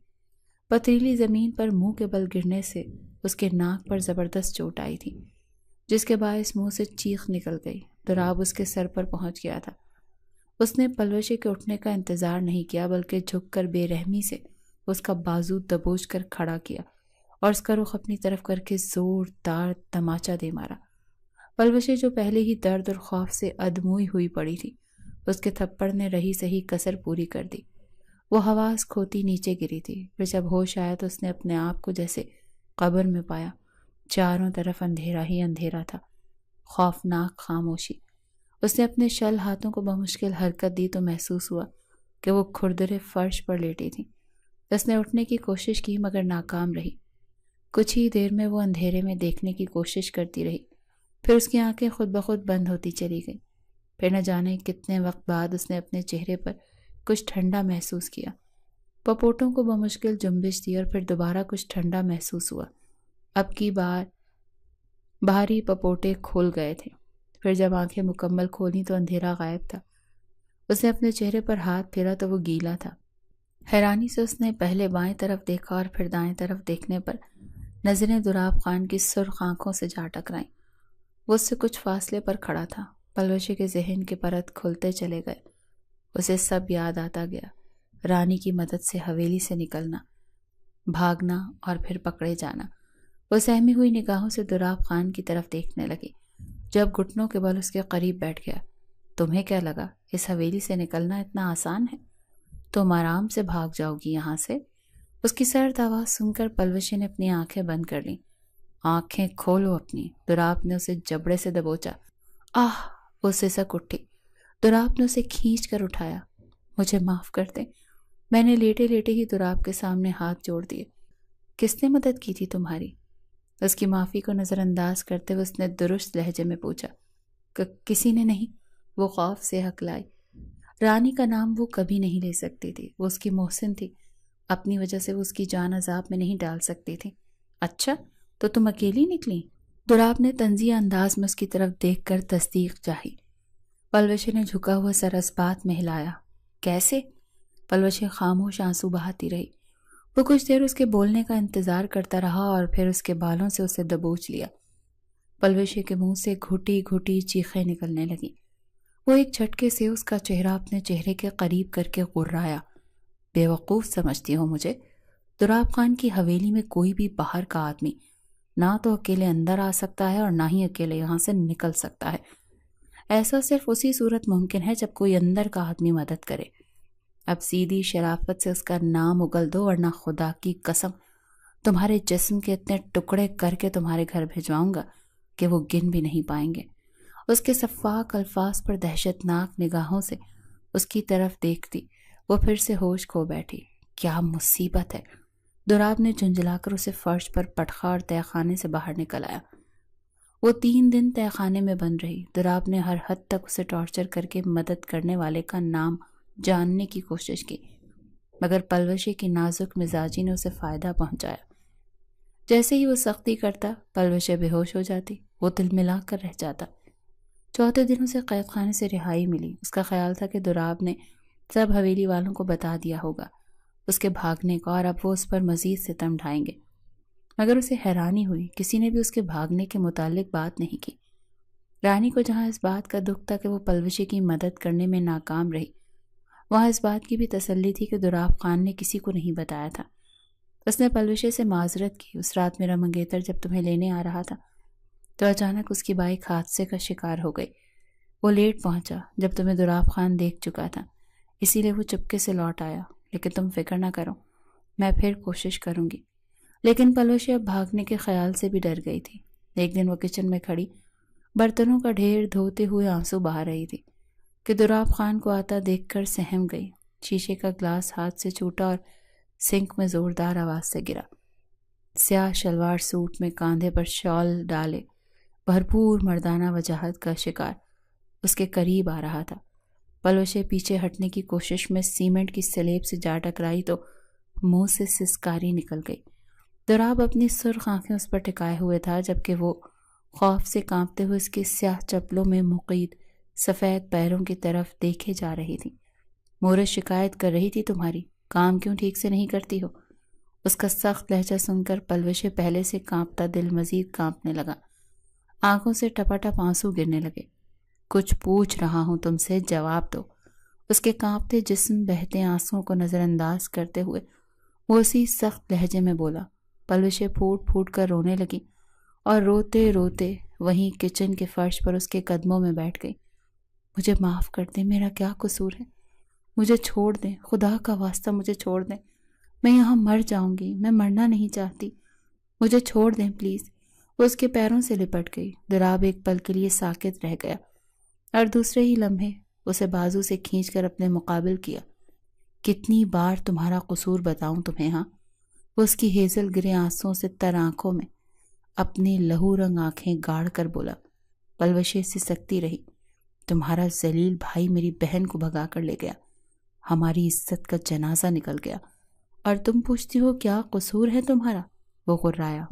پتھریلی زمین پر منہ کے بل گرنے سے اس کے ناک پر زبردست چوٹ آئی تھی، جس کے باعث منہ سے چیخ نکل گئی۔ دوراب اس کے سر پر پہنچ گیا تھا۔ اس نے پلوشے کے اٹھنے کا انتظار نہیں کیا بلکہ جھک کر بے رحمی سے اس کا بازو دبوچ کر کھڑا کیا اور اس کا رخ اپنی طرف کر کے زوردار تماچا دے مارا۔ پلوشے جو پہلے ہی درد اور خوف سے ادموئی ہوئی پڑی تھی، اس کے تھپڑ نے رہی سہی کسر پوری کر دی۔ وہ حواس کھوتی نیچے گری تھی۔ پھر جب ہوش آیا تو اس نے اپنے آپ کو جیسے قبر میں پایا۔ چاروں طرف اندھیرا ہی اندھیرا تھا، خوفناک خاموشی۔ اس نے اپنے شل ہاتھوں کو بمشکل حرکت دی تو محسوس ہوا کہ وہ کھردرے فرش پر لیٹی تھی۔ اس نے اٹھنے کی کوشش کی مگر ناکام رہی۔ کچھ ہی دیر میں وہ اندھیرے میں دیکھنے کی کوشش کرتی رہی، پھر اس کی آنکھیں خود بخود بند ہوتی چلی گئیں۔ پھر نہ جانے کتنے وقت بعد اس نے اپنے چہرے پر کچھ ٹھنڈا محسوس کیا۔ پپوٹوں کو بمشکل جنبش دی اور پھر دوبارہ کچھ ٹھنڈا محسوس ہوا۔ اب کی بار بھاری پپوٹے کھول گئے تھے۔ پھر جب آنکھیں مکمل کھولیں تو اندھیرا غائب تھا۔ اس نے اپنے چہرے پر ہاتھ پھیرا تو وہ گیلا تھا۔ حیرانی سے اس نے پہلے بائیں طرف دیکھا اور پھر دائیں طرف دیکھنے پر نظریں دوراب خان کی سرخ آنکھوں سے جا ٹکرائیں۔ وہ اس سے کچھ فاصلے پر کھڑا تھا۔ پلوشے کے ذہن کے پرت کھلتے چلے گئے۔ اسے سب یاد آتا گیا۔ رانی کی مدد سے حویلی سے نکلنا، بھاگنا اور پھر پکڑے جانا۔ وہ سہمی ہوئی نگاہوں سے دوراب خان کی طرف دیکھنے لگی۔ جب گھٹنوں کے بل اس کے قریب بیٹھ گیا، تمہیں کیا لگا اس حویلی سے نکلنا اتنا آسان ہے؟ تم آرام سے بھاگ جاؤ گی یہاں سے۔ اس کی سرد آواز سن کر پلوشے نے اپنی آنکھیں بند کر لیں۔ آنکھیں کھولو اپنی، دوراب نے اسے جبڑے سے دبوچا۔ آہ! وہ سسک اٹھی۔ دوراب نے اسے کھینچ کر اٹھایا۔ مجھے معاف کر دیں۔ میں نے لیٹے لیٹے ہی دوراب کے سامنے ہاتھ جوڑ دیے۔ کس نے مدد کی تھی تمہاری؟ اس کی معافی کو نظر انداز کرتے ہوئے اس نے درست لہجے میں پوچھا۔ کسی نے نہیں، وہ خوف سے ہکلائی۔ رانی کا نام وہ کبھی نہیں لے سکتی تھی۔ وہ اس کی محسن تھی، اپنی وجہ سے وہ اس کی جان عذاب میں نہیں ڈال سکتی تھی۔ اچھا تو تم اکیلی نکلی؟ دوراب نے طنزیہ انداز میں اس کی طرف دیکھ کر تصدیق چاہی۔ پلوشے نے جھکا ہوا سر اس بات میں ہلایا۔ کیسے؟ پلوشے خاموش آنسو بہاتی رہی۔ وہ کچھ دیر اس کے بولنے کا انتظار کرتا رہا اور پھر اس کے بالوں سے اسے دبوچ لیا۔ پلوشے کے منہ سے گھٹی گھٹی چیخیں نکلنے لگیں۔ وہ ایک جھٹکے سے اس کا چہرہ اپنے چہرے کے قریب کر کے غرایا۔ بے وقوف سمجھتی ہو مجھے؟ دوراب خان کی حویلی میں کوئی بھی باہر کا آدمی نہ تو اکیلے اندر آ سکتا ہے اور نہ ہی اکیلے یہاں سے نکل سکتا ہے۔ ایسا صرف اسی صورت ممکن ہے جب کوئی اندر کا آدمی مدد کرے۔ اب سیدھی شرافت سے اس کا نام اگل دو ورنہ خدا کی قسم تمہارے جسم کے اتنے ٹکڑے کر کے تمہارے گھر بھجواؤں گا کہ وہ گن بھی نہیں پائیں گے۔ اس کے شفاق الفاظ پر دہشت ناک نگاہوں سے اس کی طرف دیکھتی وہ پھر سے ہوش کھو بیٹھی۔ کیا مصیبت ہے! دوراب نے جھنجھلا کر اسے فرش پر پٹخا اور تہہ خانے سے باہر نکل آیا۔ وہ 3 دن تہہ خانے میں بند رہی۔ دوراب نے ہر حد تک اسے ٹارچر کر کے مدد کرنے والے کا نام جاننے کی کوشش کی، مگر پلوشے کی نازک مزاجی نے اسے فائدہ پہنچایا۔ جیسے ہی وہ سختی کرتا، پلوشے بے ہوش ہو جاتی، وہ دل ملا کر رہ جاتا۔ چوتھے دن اسے قید خانے سے رہائی ملی۔ اس کا خیال تھا کہ دراب نے سب حویلی والوں کو بتا دیا ہوگا اس کے بھاگنے کا، اور اب وہ اس پر مزید ستم ڈھائیں گے، مگر اسے حیرانی ہوئی کسی نے بھی اس کے بھاگنے کے متعلق بات نہیں کی۔ رانی کو جہاں اس بات کا دکھ تھا کہ وہ پلوشی کی مدد کرنے میں ناکام رہی، وہاں اس بات کی بھی تسلی تھی کہ دراب خان نے کسی کو نہیں بتایا تھا۔ اس نے پلوشی سے معذرت کی، اس رات میرا منگیتر جب تمہیں لینے آ رہا تھا تو اچانک اس کی بائک حادثے کا شکار ہو گئی۔ وہ لیٹ پہنچا جب تمہیں دراب خان دیکھ چکا تھا، اسی لیے وہ چپکے سے لوٹ آیا، لیکن تم فکر نہ کرو، میں پھر کوشش کروں گی۔ لیکن پلوشی اب بھاگنے کے خیال سے بھی ڈر گئی تھی۔ ایک دن وہ کچن میں کھڑی برتنوں کا ڈھیر دھوتے ہوئے آنسو بہا رہی تھی کہ دراب خان کو آتا دیکھ کر سہم گئی۔ شیشے کا گلاس ہاتھ سے چھوٹا اور سنک میں زوردار آواز سے گرا۔ سیاہ شلوار سوٹ میں کاندھے پر شال ڈالے بھرپور مردانہ وجاہت کا شکار اس کے قریب آ رہا تھا۔ پلوشے پیچھے ہٹنے کی کوشش میں سیمنٹ کی سلیب سے جا ٹکرائی تو منہ سے سسکاری نکل گئی۔ دراب اپنی سرخ آنکھیں اس پر ٹکائے ہوئے تھا، جبکہ وہ خوف سے کانپتے ہوئے اس کے سیاہ چپلوں میں مقید سفید پیروں کی طرف دیکھے جا رہی تھی۔ مورس شکایت کر رہی تھی تمہاری، کام کیوں ٹھیک سے نہیں کرتی ہو؟ اس کا سخت لہجہ سن کر پلوشے پہلے سے کانپتا دل مزید کانپنے لگا۔ آنکھوں سے ٹپاٹپ آنسو گرنے لگے۔ کچھ پوچھ رہا ہوں تم سے، جواب دو۔ اس کے کانپتے جسم بہتے آنسوؤں کو نظر انداز کرتے ہوئے وہ اسی سخت لہجے میں بولا۔ پلوشے پھوٹ پھوٹ کر رونے لگی اور روتے روتے وہیں کچن کے فرش پر اس کے قدموں میں بیٹھ گئی۔ مجھے معاف کر دیں، میرا کیا قصور ہے؟ مجھے چھوڑ دیں، خدا کا واسطہ مجھے چھوڑ دیں، میں یہاں مر جاؤں گی، میں مرنا نہیں چاہتی، مجھے چھوڑ دیں پلیز۔ وہ اس کے پیروں سے لپٹ گئی۔ دراب ایک پل کے لیے ساکت رہ گیا اور دوسرے ہی لمحے اسے بازو سے کھینچ کر اپنے مقابل کیا۔ کتنی بار تمہارا قصور بتاؤں تمہیں؟ ہاں؟ وہ اس کی ہیزل گرے آنسوں سے تر آنکھوں میں اپنی لہو رنگ آنکھیں گاڑ کر بولا۔ پلوشے سے سکتی رہی۔ تمہارا ذلیل بھائی میری بہن کو بھگا کر لے گیا، ہماری عزت کا جنازہ نکل گیا، اور تم پوچھتی ہو کیا قصور ہے تمہارا؟ وہ غرایا۔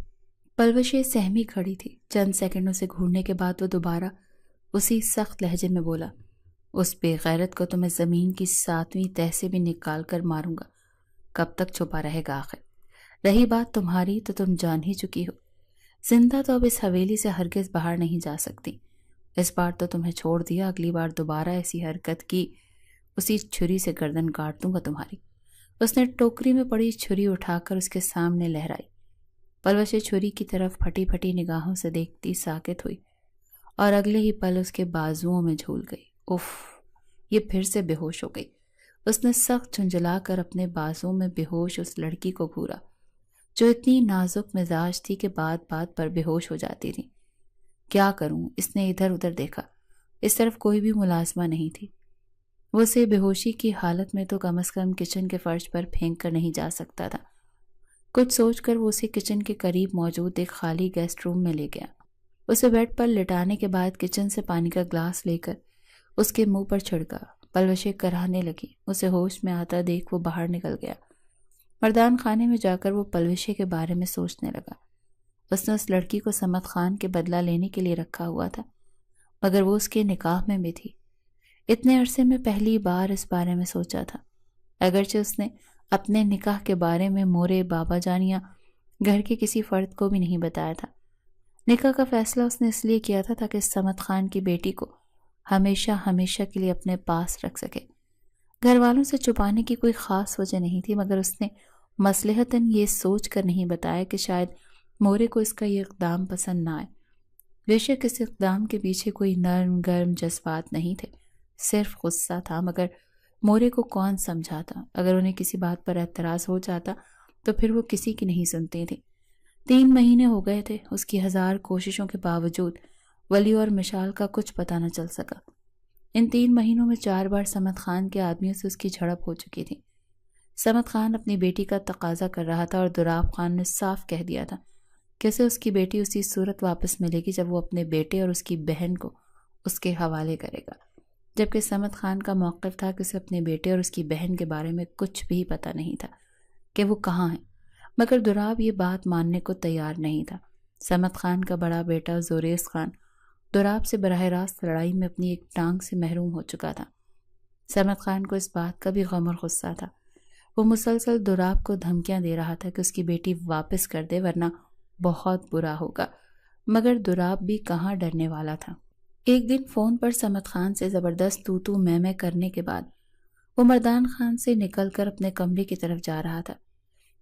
پلوشے سہمی کھڑی تھی۔ چند سیکنڈوں سے گھورنے کے بعد وہ دوبارہ اسی سخت لہجے میں بولا، اس بے غیرت کو تو میں زمین کی 7ویں تہہ سے بھی نکال کر ماروں گا۔ کب تک چھپا رہے گا آخر؟ رہی بات تمہاری تو تم جان ہی چکی ہو، زندہ تو اب اس حویلی سے ہرگز باہر نہیں جا سکتی۔ اس بار تو تمہیں چھوڑ دیا، اگلی بار دوبارہ ایسی حرکت کی اسی چھری سے گردن کاٹ دوں گا تمہاری۔ اس نے ٹوکری میں پڑی چھری اٹھا کر اس کے سامنے لہرائی۔ پلوشے چھری کی طرف پھٹی پھٹی نگاہوں سے دیکھتی ساکت ہوئی اور اگلے ہی پل اس کے بازوؤں میں جھول گئی۔ اف! یہ پھر سے بے ہوش ہو گئی۔ اس نے سخت جھنجھلا کر اپنے بازوؤں میں بے ہوش اس لڑکی کو گھورا جو اتنی نازک مزاج تھی کہ بات بات پر بے ہوش ہو جاتی تھی۔ کیا کروں؟ اس نے ادھر ادھر دیکھا، اس طرف کوئی بھی ملازمہ نہیں تھی۔ وہ اسے بے ہوشی کی حالت میں تو کم از کم کچن کے فرش پر پھینک کر نہیں جا سکتا تھا۔ کچھ سوچ کر وہ اسے کچن کے قریب موجود ایک خالی گیسٹ روم میں لے گیا۔ اسے بیڈ پر لٹانے کے بعد کچن سے پانی کا گلاس لے کر اس کے منہ پر چھڑکا۔ پلوشے کراہنے لگی۔ اسے ہوش میں آتا دیکھ وہ باہر نکل گیا۔ مردان خانے میں جا کر وہ پلوشے کے بارے میں سوچنے لگا۔ اس نے اس لڑکی کو سمت خان کے بدلہ لینے کے لیے رکھا ہوا تھا، مگر وہ اس کے نکاح میں بھی تھی۔ اتنے عرصے میں پہلی بار اس بارے میں سوچا تھا، اگرچہ اس نے اپنے نکاح کے بارے میں مورے بابا جان یا گھر کے کسی فرد کو بھی نہیں بتایا تھا۔ نکاح کا فیصلہ اس نے اس لیے کیا تھا تاکہ سمت خان کی بیٹی کو ہمیشہ ہمیشہ کے لیے اپنے پاس رکھ سکے۔ گھر والوں سے چھپانے کی کوئی خاص وجہ نہیں تھی، مگر اس نے مصلحتاً یہ سوچ کر نہیں بتایا کہ شاید مورے کو اس کا یہ اقدام پسند نہ آئے۔ بے شک اس اقدام کے پیچھے کوئی نرم گرم جذبات نہیں تھے، صرف غصہ تھا، مگر مورے کو کون سمجھاتا؟ اگر انہیں کسی بات پر اعتراض ہو جاتا تو پھر وہ کسی کی نہیں سنتی تھی۔ 3 مہینے ہو گئے تھے، اس کی 1000 کوششوں کے باوجود ولی اور مشال کا کچھ پتہ نہ چل سکا۔ ان 3 مہینوں میں 4 بار سمت خان کے آدمیوں سے اس کی جھڑپ ہو چکی تھی۔ سمت خان اپنی بیٹی کا تقاضا کر رہا تھا اور دراب خان نے صاف کہہ دیا تھا کہ اسے اس کی بیٹی اسی صورت واپس ملے گی جب وہ اپنے بیٹے اور اس کی بہن کو اس کے حوالے کرے گا، جبکہ سمت خان کا موقف تھا کہ اسے اپنے بیٹے اور اس کی بہن کے بارے میں کچھ بھی پتہ نہیں تھا کہ وہ کہاں ہیں، مگر دراب یہ بات ماننے کو تیار نہیں تھا۔ سمت خان کا بڑا بیٹا زوریس خان دوراب سے براہ راست لڑائی میں اپنی ایک ٹانگ سے محروم ہو چکا تھا۔ سمت خان کو اس بات کا بھی غم اور غصہ تھا۔ وہ مسلسل دوراب کو دھمکیاں دے رہا تھا کہ اس کی بیٹی واپس کر دے ورنہ بہت برا ہوگا، مگر دوراب بھی کہاں ڈرنے والا تھا۔ ایک دن فون پر سمت خان سے زبردست تو میں کرنے کے بعد وہ مردان خان سے نکل کر اپنے کمرے کی طرف جا رہا تھا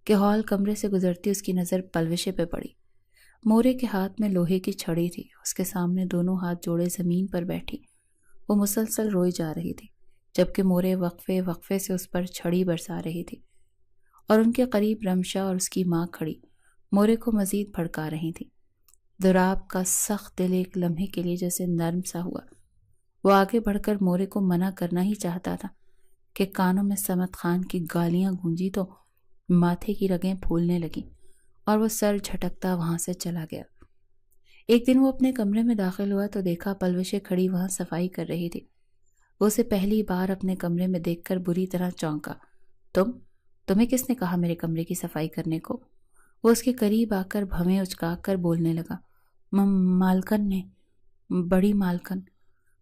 کہ ہال کمرے سے گزرتی اس کی نظر پلوشے پہ پڑی۔ مورے کے ہاتھ میں لوہے کی چھڑی تھی، اس کے سامنے دونوں ہاتھ جوڑے زمین پر بیٹھی وہ مسلسل روئی جا رہی تھی، جبکہ مورے وقفے وقفے سے اس پر چھڑی برسا رہی تھی، اور ان کے قریب رمشا اور اس کی ماں کھڑی مورے کو مزید بھڑکا رہی تھی۔ دوراب کا سخت دل ایک لمحے کے لیے جیسے نرم سا ہوا۔ وہ آگے بڑھ کر مورے کو منع کرنا ہی چاہتا تھا کہ کانوں میں سمت خان کی گالیاں گونجی تو ماتھے کی رگیں پھولنے لگیں اور وہ سر جھٹکتا وہاں سے چلا گیا۔ ایک دن وہ اپنے کمرے میں داخل ہوا تو دیکھا پلوشے کھڑی وہاں صفائی کر رہی تھی۔ وہ اسے پہلی بار اپنے کمرے میں دیکھ کر بری طرح چونکا۔ تمہیں کس نے کہا میرے کمرے کی صفائی کرنے کو؟ وہ اس کے قریب آ کر بھویں اچکا کر بولنے لگا۔ مالکن نے، بڑی مالکن۔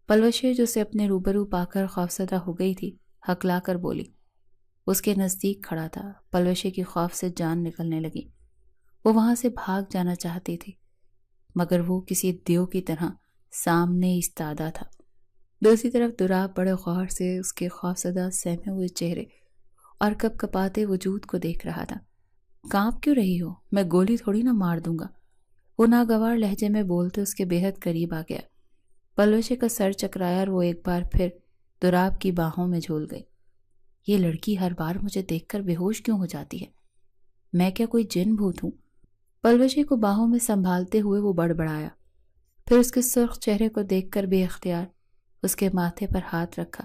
پلوشے جو اسے اپنے روبرو پا کر خوفزدہ ہو گئی تھی ہکلا کر بولی۔ اس کے نزدیک کھڑا تھا۔ پلوشے کی خوف سے جان نکلنے لگی۔ وہ وہاں سے بھاگ جانا چاہتی تھی، مگر وہ کسی دیو کی طرح سامنے ایستادہ تھا۔ دوسری طرف دوراب بڑے غور سے اس کے خوفزدہ سہمے ہوئے چہرے اور کپ کپاتے وجود کو دیکھ رہا تھا۔ کانپ کیوں رہی ہو؟ میں گولی تھوڑی نہ مار دوں گا، وہ ناگوار لہجے میں بولتے اس کے بے حد قریب آ گیا۔ پلوشے کا سر چکرایا اور وہ ایک بار پھر دوراب کی باہوں میں جھول گئی۔ یہ لڑکی ہر بار مجھے دیکھ کر بے ہوش کیوں ہو جاتی ہے؟ میں کیا کوئی جن بھوت ہوں؟ پلوشے کو باہوں میں سنبھالتے ہوئے وہ بڑبڑایا، پھر اس کے سرخ چہرے کو دیکھ کر بے اختیار اس کے ماتھے پر ہاتھ رکھا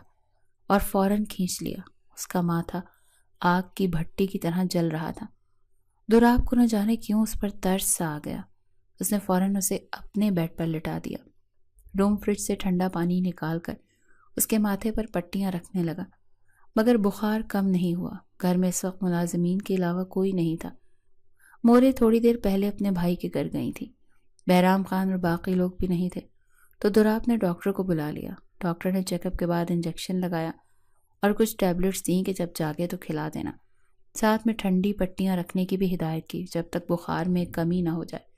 اور فوراً کھینچ لیا۔ اس کا ماتھا آگ کی بھٹی کی طرح جل رہا تھا۔ دوراب کو نہ جانے کیوں اس پر ترس سا آ گیا۔ اس نے فوراً اسے اپنے بیڈ پر لٹا دیا۔ روم فریج سے ٹھنڈا پانی نکال کر اس کے ماتھے پر پٹیاں رکھنے لگا، مگر بخار کم نہیں ہوا۔ گھر میں اس وقت ملازمین کے علاوہ کوئی نہیں تھا۔ مورے تھوڑی دیر پہلے اپنے بھائی کے گھر گئی تھی۔ بہرام خان اور باقی لوگ بھی نہیں تھے، تو دوراب نے ڈاکٹر کو بلا لیا۔ ڈاکٹر نے چیک اپ کے بعد انجیکشن لگایا اور کچھ ٹیبلٹس دیں کہ جب جاگے تو کھلا دینا، ساتھ میں ٹھنڈی پٹیاں رکھنے کی بھی ہدایت کی جب تک بخار میں کمی نہ ہو جائے۔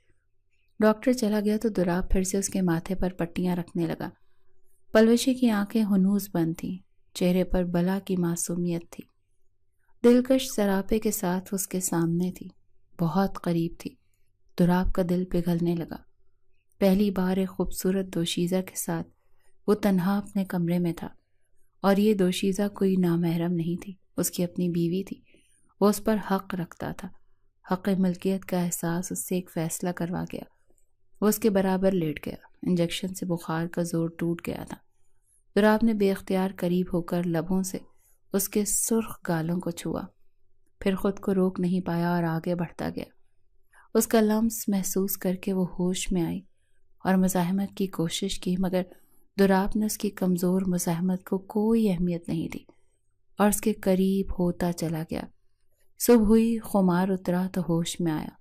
ڈاکٹر چلا گیا تو دوراب پھر سے اس کے ماتھے پر پٹیاں رکھنے لگا۔ پلوشے کی آنکھیں ہنوز بند تھیں، چہرے پر بلا کی معصومیت تھی۔ دلکش سراپے کے ساتھ اس کے سامنے تھی، بہت قریب تھی۔ دوراب کا دل پگھلنے لگا۔ پہلی بار ایک خوبصورت دوشیزہ کے ساتھ وہ تنہا اپنے کمرے میں تھا، اور یہ دوشیزہ کوئی نامحرم نہیں تھی، اس کی اپنی بیوی تھی۔ وہ اس پر حق رکھتا تھا۔ حق ملکیت کا احساس اس سے ایک فیصلہ کروا گیا۔ وہ اس کے برابر لیٹ گیا۔ انجیکشن سے بخار کا زور ٹوٹ گیا تھا۔ دوراب نے بے اختیار قریب ہو کر لبوں سے اس کے سرخ گالوں کو چھوا، پھر خود کو روک نہیں پایا اور آگے بڑھتا گیا۔ اس کا لمس محسوس کر کے وہ ہوش میں آئی اور مزاحمت کی کوشش کی، مگر دوراب نے اس کی کمزور مزاحمت کو کوئی اہمیت نہیں دی اور اس کے قریب ہوتا چلا گیا۔ صبح ہوئی، خمار اترا تو ہوش میں آیا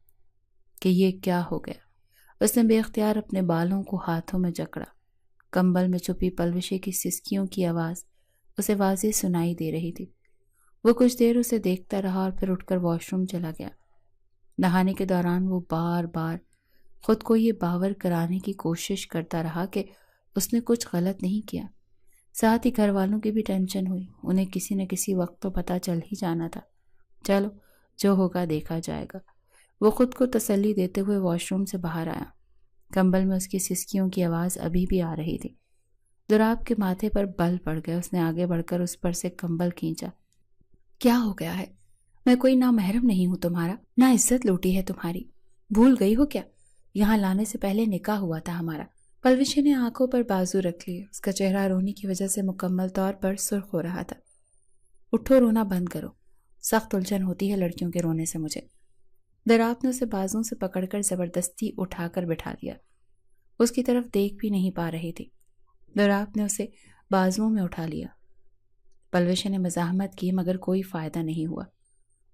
کہ یہ کیا ہو گیا۔ اس نے بے اختیار اپنے بالوں کو ہاتھوں میں جکڑا۔ کمبل میں چھپی پلوشے کی سسکیوں کی آواز اسے واضح سنائی دے رہی تھی۔ وہ کچھ دیر اسے دیکھتا رہا اور پھر اٹھ کر واش روم چلا گیا۔ نہانے کے دوران وہ بار بار خود کو یہ باور کرانے کی کوشش کرتا رہا کہ اس نے کچھ غلط نہیں کیا۔ ساتھ ہی گھر والوں کی بھی ٹینشن ہوئی، انہیں کسی نہ کسی وقت تو پتہ چل ہی جانا تھا۔ چلو جو ہوگا دیکھا جائے گا، وہ خود کو تسلی دیتے ہوئے واش روم سے باہر آیا۔ کمبل میں اس کی سسکیوں کی آواز ابھی بھی آ رہی تھی۔ دوراب کے ماتھے پر بل پڑ گیا۔ اس نے آگے بڑھ کر اس پر سے کمبل کھینچا۔ کیا ہو گیا ہے؟ میں کوئی نامحرم نہیں ہوں تمہارا، نہ عزت لوٹی ہے تمہاری، بھول گئی ہو کیا؟ یہاں لانے سے پہلے نکاح ہوا تھا ہمارا۔ پلوشے نے آنکھوں پر بازو رکھ لی۔ اس کا چہرہ رونی کی وجہ سے مکمل طور پر سرخ ہو رہا تھا۔ اٹھو، رونا بند کرو، سخت الجھن ہوتی ہے لڑکیوں کے رونے سے مجھے۔ دوراب نے اسے بازوں سے پکڑ کر زبردستی اٹھا کر بٹھا دیا۔ اس کی طرف دیکھ بھی نہیں پا رہی تھی۔ دوراب نے اسے بازوؤں میں اٹھا لیا۔ پلوشے نے مزاحمت کی مگر کوئی فائدہ نہیں ہوا۔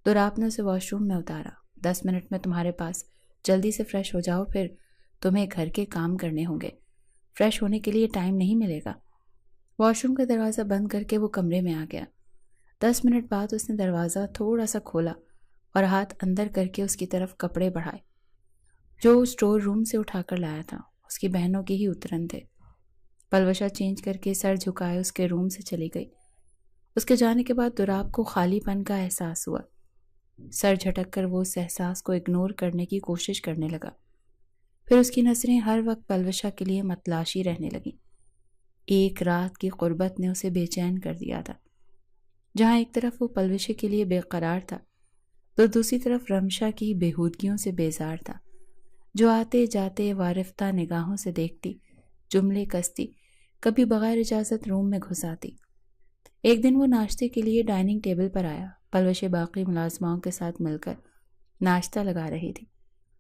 دوراب نے اسے واش روم میں اتارا۔ 10 منٹ میں تمہارے پاس، جلدی سے فریش ہو جاؤ، پھر تمہیں گھر کے کام کرنے ہوں گے۔ فریش ہونے کے لیے ٹائم نہیں ملے گا۔ واش روم کا دروازہ بند کر کے وہ کمرے میں آ گیا۔ 10 منٹ بعد اس نے دروازہ تھوڑا سا کھولا اور ہاتھ اندر کر کے اس کی طرف کپڑے بڑھائے جو اسٹور روم سے اٹھا کر لایا تھا۔ اس کی بہنوں کے ہی اترن تھے۔ پلوشا چینج کر کے سر جھکائے اس کے روم سے چلی گئی۔ اس کے جانے کے بعد دوراب کو خالی پن کا احساس ہوا۔ سر جھٹک کر وہ اس احساس کو اگنور کرنے کی کوشش کرنے لگا۔ پھر اس کی نظریں ہر وقت پلوشا کے لیے متلاشی رہنے لگیں۔ ایک رات کی قربت نے اسے بے چین کر دیا تھا۔ جہاں ایک طرف وہ پلوشے کے لیے بے قرار تھا تو دوسری طرف رمشا کی بےہودگیوں سے بیزار تھا، جو آتے جاتے وارفتہ نگاہوں سے دیکھتی، جملے کستی، کبھی بغیر اجازت روم میں گھس آتی۔ ایک دن وہ ناشتے کے لیے ڈائننگ ٹیبل پر آیا۔ پلوشے باقی ملازماؤں کے ساتھ مل کر ناشتہ لگا رہی تھی۔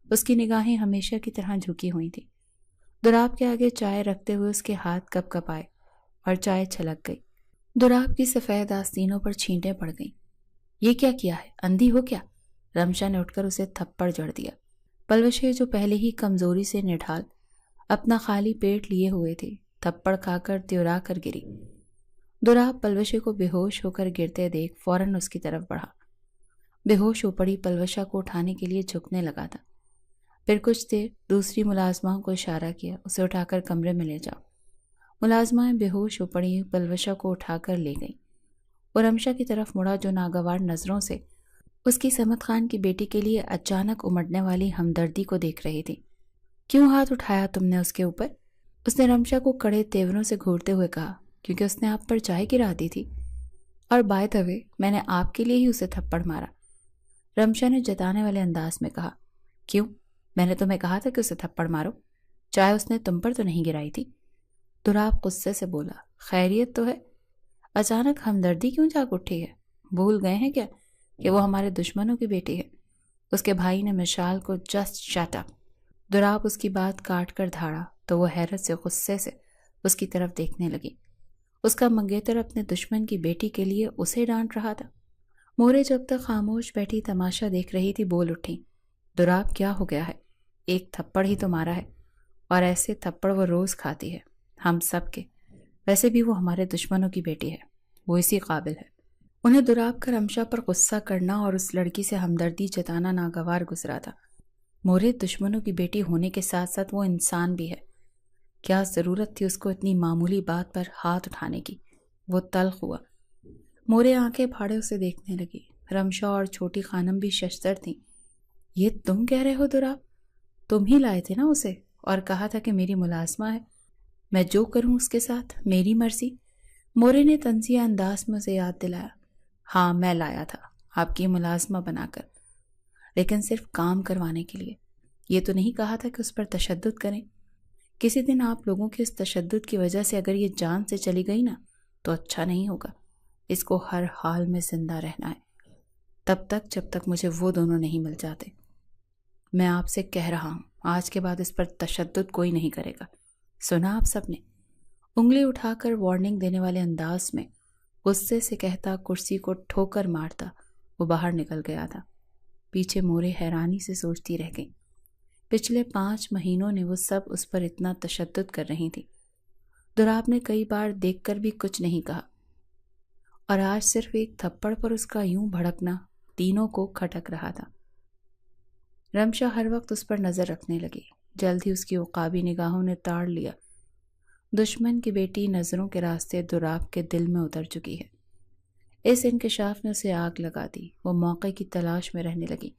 اس کی نگاہیں ہمیشہ کی طرح جھکی ہوئی تھیں۔ دوراب کے آگے چائے رکھتے ہوئے اس کے ہاتھ کپ کپ آئے اور چائے چھلک گئی۔ دوراب کی سفید آستینوں پر چھینٹیں پڑ گئیں۔ یہ کیا کیا ہے؟ اندھی ہو کیا؟ رمشا نے اٹھ کر اسے تھپڑ جڑ دیا۔ پلوشے جو پہلے ہی کمزوری سے نڈھال اپنا خالی پیٹ لیے ہوئے تھے، تھپڑ کھا کر دیورا کر گری۔ دوراب پلوشے کو بے ہوش ہو کر گرتے دیکھ فوراً اس کی طرف بڑھا۔ بے ہوش ہو پڑی پلوشا کو اٹھانے کے لیے جھکنے لگا تھا۔ پھر کچھ دیر دوسری ملازماؤں کو اشارہ کیا، اسے اٹھا کر کمرے میں لے جاؤ۔ ملازمائیں بے ہوش ہو پڑی پلوشا کو اٹھا کر لے گئیں۔ وہ رمشا کی طرف مڑا جو ناگوار نظروں سے اس کی سمت خان کی بیٹی کے لیے اچانک امڑنے والی ہمدردی کو دیکھ رہی تھی۔ کیوں ہاتھ اٹھایا تم نے اس کے اوپر؟ اس نے رمشا کو کڑے تیوروں سے گھورتے ہوئے کہا۔ کیونکہ اس نے آپ پر چائے گرا دی تھی، اور بائی دا وے میں نے آپ کے لیے ہی اسے تھپڑ مارا۔ رمشا نے جتانے والے انداز میں کہا۔ کیوں؟ میں نے تمہیں کہا تھا کہ اسے تھپڑ مارو، چائے اس نے تم پر تو نہیں گرائی تھی۔ دوراب غصے سے بولا۔ خیریت تو ہے؟ اچانک ہمدردی کیوں جاگ اٹھی ہے؟ بھول گئے ہیں کیا کہ وہ ہمارے دشمنوں کی بیٹی ہے؟ اس کے بھائی نے مشال کو جسٹ شٹ اپ۔ دوراب اس کی بات کاٹ کر دھاڑا تو وہ حیرت سے غصے سے اس کی طرف دیکھنے لگی۔ اس کا منگیتر اپنے دشمن کی بیٹی کے لیے اسے ڈانٹ رہا تھا۔ مورے جب تک خاموش بیٹھی تماشا دیکھ رہی تھی بول اٹھی۔ دوراب کیا ہو گیا ہے؟ ایک تھپڑ ہی تو مارا ہے، اور ایسے تھپڑ وہ روز کھاتی ہے، ہم سب کے۔ ویسے بھی وہ ہمارے دشمنوں کی بیٹی ہے، وہ اسی قابل ہے۔ انہیں دوراب کا رمشا پر غصہ کرنا اور اس لڑکی سے ہمدردی جتانا ناگوار گزرا تھا۔ مورے دشمنوں کی بیٹی ہونے کے ساتھ ساتھ وہ انسان بھی ہے۔ کیا ضرورت تھی اس کو اتنی معمولی بات پر ہاتھ اٹھانے کی؟ وہ تلخ ہوا۔ مورے آنکھیں پھاڑے اسے دیکھنے لگی۔ رمشا اور چھوٹی خانم بھی ششدر تھیں۔ یہ تم کہہ رہے ہو دوراب؟ تم ہی لائے تھے نا اسے اور کہا تھا کہ میری ملازمہ ہے، میں جو کروں اس کے ساتھ میری مرضی۔ مورے نے طنزیہ انداز میں اسے یاد دلایا۔ ہاں میں لایا تھا آپ کی ملازمہ بنا کر، لیکن صرف کام کروانے کے لیے۔ یہ تو نہیں کہا تھا کہ اس پر تشدد کریں۔ کسی دن آپ لوگوں کے اس تشدد کی وجہ سے اگر یہ جان سے چلی گئی نا تو اچھا نہیں ہوگا۔ اس کو ہر حال میں زندہ رہنا ہے، تب تک جب تک مجھے وہ دونوں نہیں مل جاتے۔ میں آپ سے کہہ رہا ہوں آج کے بعد اس پر تشدد کوئی نہیں کرے گا، سنا آپ سب نے؟ انگلی اٹھا کر وارننگ دینے والے انداز میں غصے سے کہتا کرسی کو ٹھوکر مارتا وہ باہر نکل گیا تھا۔ پیچھے مورے حیرانی سے سوچتی رہ گئی۔ پچھلے 5 مہینوں نے وہ سب اس پر اتنا تشدد کر رہی تھی۔ دوراب نے کئی بار دیکھ کر بھی کچھ نہیں کہا، اور آج صرف ایک تھپڑ پر اس کا یوں بھڑکنا تینوں کو کھٹک رہا تھا۔ رمشا ہر وقت اس پر نظر رکھنے لگی۔ جلد ہی اس کی عقابی نگاہوں نے تاڑ لیا۔ دشمن کی بیٹی نظروں کے راستے دوراب کے دل میں اتر چکی ہے۔ اس انکشاف نے اسے آگ لگا دی۔ وہ موقع کی تلاش میں رہنے لگی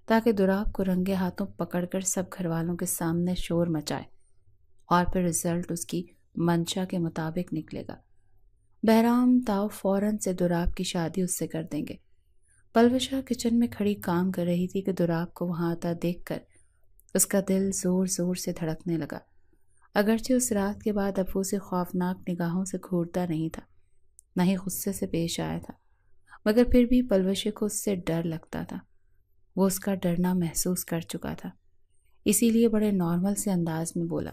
تاکہ دوراب کو رنگے ہاتھوں پکڑ کر سب گھر والوں کے سامنے شور مچائے، اور پھر رزلٹ اس کی منشا کے مطابق نکلے گا۔ بہرام تاؤ فوراً سے دوراب کی شادی اس سے کر دیں گے۔ پلوشا کچن میں کھڑی کام کر رہی تھی کہ دوراب کو وہاں آتا دیکھ کر اس کا دل زور زور سے دھڑکنے لگا۔ اگرچہ اس رات کے بعد اب وہ اسے خوفناک نگاہوں سے گھورتا نہیں تھا، نہ ہی غصے سے پیش آیا تھا، مگر پھر بھی پلوشے کو اس سے ڈر لگتا تھا۔ وہ اس کا ڈرنا محسوس کر چکا تھا، اسی لیے بڑے نارمل سے انداز میں بولا،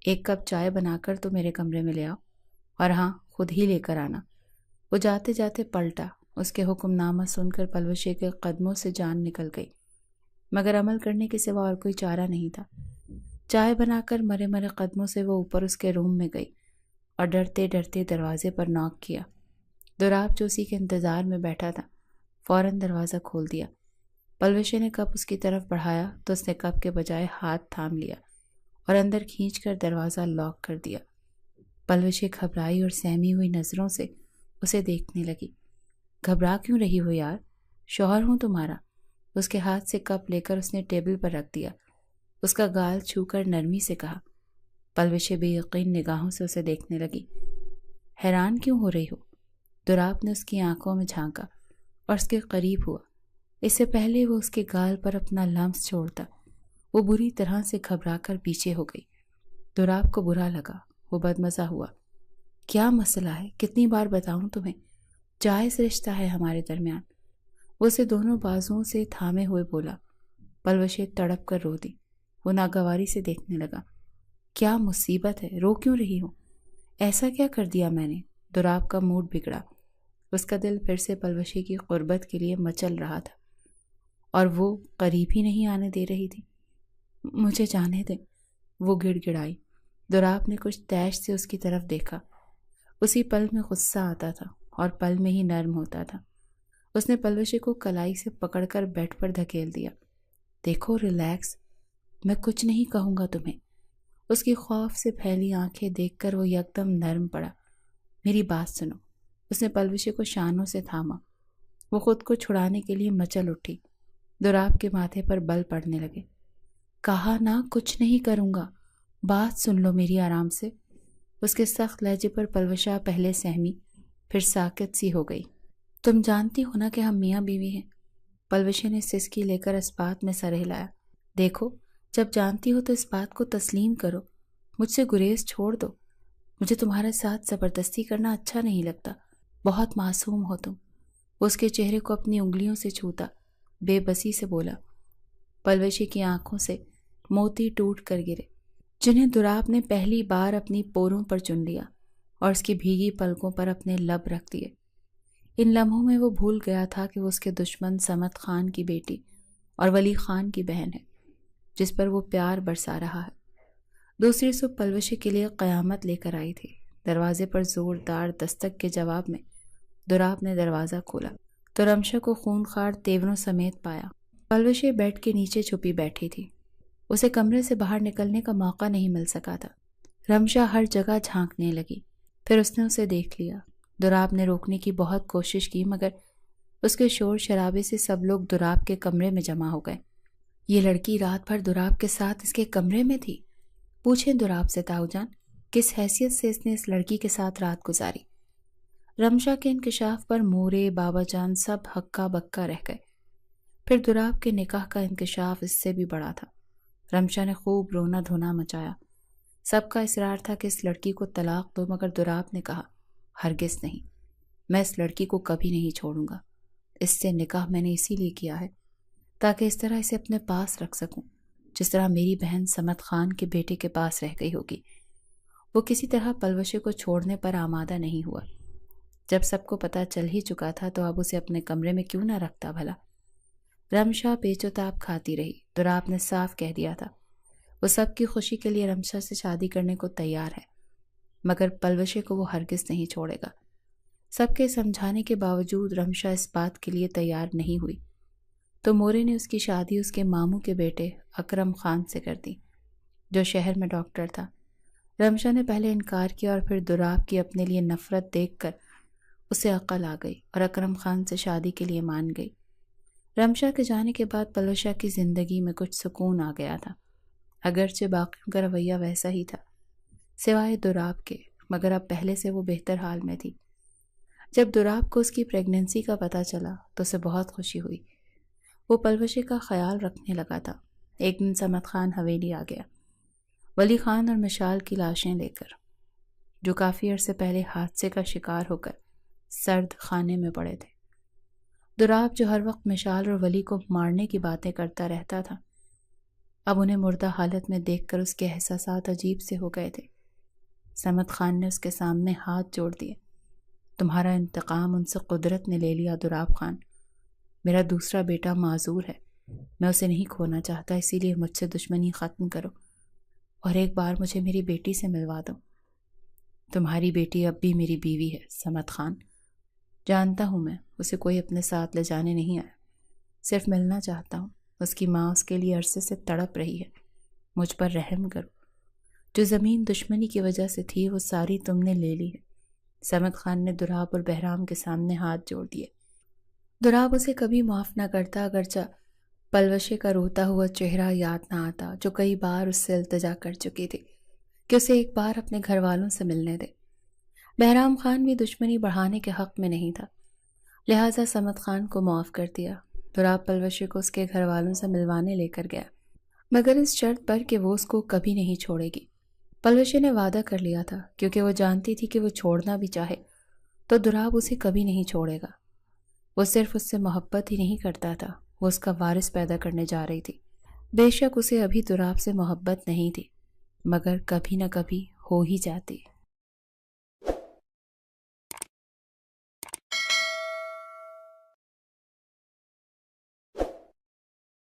ایک کپ چائے بنا کر تو میرے کمرے میں لے آؤ، اور ہاں خود ہی لے کر آنا۔ وہ جاتے جاتے پلٹا۔ اس کے حکم نامہ سن کر پلوشے کے قدموں سے جان نکل گئی، مگر عمل کرنے کے سوا اور کوئی چارہ نہیں تھا۔ چائے بنا کر مرے مرے قدموں سے وہ اوپر اس کے روم میں گئی اور ڈرتے ڈرتے دروازے پر ناک کیا۔ دوراب جو اسی کے انتظار میں بیٹھا تھا فوراً دروازہ کھول دیا۔ پلوشے نے کپ اس کی طرف بڑھایا تو اس نے کپ کے بجائے ہاتھ تھام لیا اور اندر کھینچ کر دروازہ لاک کر دیا۔ پلوشے گھبرائی اور سہمی ہوئی نظروں سے اسے دیکھنے لگی۔ گھبرا کیوں رہی ہو یار؟ شوہر ہوں تمہارا۔ اس کے ہاتھ سے کپ لے کر اس نے ٹیبل پر رکھ دیا۔ اس کا گال چھو کر نرمی سے کہا۔ پلوشے بے یقین نگاہوں سے اسے دیکھنے لگی۔ حیران کیوں ہو رہی ہو؟ دوراب نے اس کی آنکھوں میں جھانکا اور اس کے قریب ہوا۔ اس سے پہلے وہ اس کے گال پر اپنا لمس چھوڑتا وہ بری طرح سے گھبرا کر پیچھے ہو گئی۔ دوراب کو برا لگا، وہ بدمزہ ہوا۔ کیا مسئلہ ہے؟ کتنی بار بتاؤں تمہیں؟ جائز رشتہ ہے ہمارے درمیان۔ وہ اسے دونوں بازوؤں سے تھامے ہوئے بولا۔ پلوشے تڑپ کر رو دی۔ وہ ناگواری سے دیکھنے لگا۔ کیا مصیبت ہے؟ رو کیوں رہی ہوں؟ ایسا کیا کر دیا میں نے؟ دوراب کا موڈ بگڑا۔ اس کا دل پھر سے پلوشے کی قربت کے لیے مچل رہا تھا اور وہ قریب ہی نہیں آنے دے رہی تھی۔ مجھے جانے دیں، وہ گڑ گڑائی۔ دوراب نے کچھ تیش سے اس کی طرف دیکھا۔ اسی پل میں غصہ آتا تھا اور پل میں ہی نرم ہوتا تھا۔ اس نے پلوشے کو کلائی سے پکڑ کر بیڈ پر دھکیل دیا۔ دیکھو ریلیکس، میں کچھ نہیں کہوں گا تمہیں۔ اس کی خوف سے پھیلی آنکھیں دیکھ کر وہ یکدم نرم پڑا۔ میری بات سنو۔ اس نے پلوشے کو شانوں سے تھاما۔ وہ خود کو چھڑانے کے لیے مچل اٹھی۔ دوراب کے ماتھے پر بل پڑنے لگے۔ کہا نا کچھ نہیں کروں گا، بات سن لو میری آرام سے۔ اس کے سخت لہجے پر پلوشا پہلے سہمی پھر ساکت سی ہو گئی۔ تم جانتی ہو نا کہ ہم میاں بیوی ہیں۔ پلوشے نے سسکی لے کر اس بات میں سر ہلایا۔ دیکھو، جب جانتی ہو تو اس بات کو تسلیم کرو۔ مجھ سے گریز چھوڑ دو۔ مجھے تمہارے ساتھ زبردستی کرنا اچھا نہیں لگتا۔ بہت معصوم ہو تم۔ وہ اس کے چہرے کو اپنی انگلیوں سے چھوتا بے بسی سے بولا۔ پلوشے کی آنکھوں سے موتی ٹوٹ کر گرے جنہیں دوراب نے پہلی بار اپنی پوروں پر چن لیا اور اس کی بھیگی پلکوں پر اپنے لب رکھ دیے۔ ان لمحوں میں وہ بھول گیا تھا کہ وہ اس کے دشمن صمد خان کی بیٹی اور ولی خان کی بہن ہے جس پر وہ پیار برسا رہا ہے۔ دوسری صبح پلوشے کے لیے قیامت لے کر آئی تھی۔ دروازے پر زوردار دستک کے جواب میں دوراب نے دروازہ کھولا تو رمشا کو خونخوار تیوروں سمیت پایا۔ پلوشے بیڈ کے نیچے چھپی بیٹھی تھی۔ اسے کمرے سے باہر نکلنے کا موقع نہیں مل سکا تھا۔ رمشا ہر جگہ جھانکنے لگی، پھر اس نے اسے دیکھ لیا۔ دوراب نے روکنے کی بہت کوشش کی مگر اس کے شور شرابے سے سب لوگ دوراب کے کمرے میں جمع ہو گئے۔ یہ لڑکی رات بھر دوراب کے ساتھ اس کے کمرے میں تھی؟ پوچھیں دوراب سے تاؤ جان، کس حیثیت سے اس نے اس لڑکی کے ساتھ رات گزاری؟ رمشا کے انکشاف پر مورے بابا جان سب ہکا بکا رہ گئے۔ پھر دوراب کے نکاح کا انکشاف اس سے بھی بڑا تھا۔ رمشا نے خوب رونا دھونا مچایا۔ سب کا اصرار تھا کہ اس لڑکی کو طلاق دو مگر دوراب نے کہا ہرگز نہیں، میں اس لڑکی کو کبھی نہیں چھوڑوں گا۔ اس سے نکاح میں نے اسی لیے کیا ہے تاکہ اس طرح اسے اپنے پاس رکھ سکوں جس طرح میری بہن صمد خان کے بیٹے کے پاس رہ گئی ہوگی۔ وہ کسی طرح پلوشے کو چھوڑنے پر آمادہ نہیں ہوا۔ جب سب کو پتہ چل ہی چکا تھا تو اب اسے اپنے کمرے میں کیوں نہ رکھتا بھلا؟ رمشا پیچ و تاب کھاتی رہی۔ دوراب نے صاف کہہ دیا تھا وہ سب کی خوشی کے لیے رمشا سے شادی کرنے کو تیار ہے مگر پلوشے کو وہ ہرگز نہیں چھوڑے گا۔ سب کے سمجھانے کے باوجود رمشا اس بات کے لیے تیار نہیں ہوئی تو مورے نے اس کی شادی اس کے ماموں کے بیٹے اکرم خان سے کر دی جو شہر میں ڈاکٹر تھا۔ رمشا نے پہلے انکار کیا اور پھر دوراب کی اپنے لیے نفرت دیکھ کر اسے عقل آ گئی اور اکرم خان سے شادی کے لیے مان گئی۔ رمشا کے جانے کے بعد پلوشا کی زندگی میں کچھ سکون آ گیا تھا، اگرچہ باقیوں کا رویہ ویسا ہی تھا سوائے دوراب کے، مگر اب پہلے سے وہ بہتر حال میں تھی۔ جب دوراب کو اس کی پریگننسی کا پتہ چلا تو اسے بہت خوشی ہوئی۔ وہ پلوشے کا خیال رکھنے لگا تھا۔ ایک دن صمد خان حویلی آ گیا، ولی خان اور مشال کی لاشیں لے کر، جو کافی عرصے پہلے حادثے کا شکار ہو کر سرد خانے میں پڑے تھے۔ دوراب جو ہر وقت مشال اور ولی کو مارنے کی باتیں کرتا رہتا تھا، اب انہیں مردہ حالت میں دیکھ کر اس کے احساسات عجیب سے ہو گئے تھے۔ صمد خان نے اس کے سامنے ہاتھ جوڑ دیے۔ تمہارا انتقام ان سے قدرت نے لے لیا دوراب خان۔ میرا دوسرا بیٹا معذور ہے، میں اسے نہیں کھونا چاہتا، اسی لیے مجھ سے دشمنی ختم کرو۔ اور ایک بار مجھے میری بیٹی سے ملوا دو۔ تمہاری بیٹی اب بھی میری بیوی ہے صمد خان، جانتا ہوں میں، اسے کوئی اپنے ساتھ لے جانے نہیں آیا، صرف ملنا چاہتا ہوں۔ اس کی ماں اس کے لیے عرصے سے تڑپ رہی ہے، مجھ پر رحم کرو۔ جو زمین دشمنی کی وجہ سے تھی وہ ساری تم نے لے لی ہے۔ صمد خان نے دراب اور بہرام کے سامنے ہاتھ جوڑ دیے۔ دراب اسے کبھی معاف نہ کرتا، اگرچہ پلوشے کا روتا ہوا چہرہ یاد نہ آتا جو کئی بار اس سے التجا کر چکی تھی کہ اسے ایک بار اپنے گھر والوں سے ملنے دے۔ بہرام خان بھی دشمنی بڑھانے کے حق میں نہیں تھا، لہٰذا صمد خان کو معاف کر دیا۔ دراب پلوشے کو اس کے گھر والوں سے ملوانے لے کر گیا، مگر اس شرط پر کہ وہ اس کو کبھی نہیں چھوڑے گی۔ پلوشے نے وعدہ کر لیا تھا، کیونکہ وہ جانتی تھی کہ وہ چھوڑنا بھی چاہے تو دراب اسے کبھی نہیں چھوڑے گا۔ وہ صرف اس سے محبت ہی نہیں کرتا تھا، وہ اس کا وارث پیدا کرنے جا رہی تھی۔ بے شک اسے ابھی دراب سے محبت نہیں تھی، مگر کبھی نہ کبھی ہو ہی جاتی۔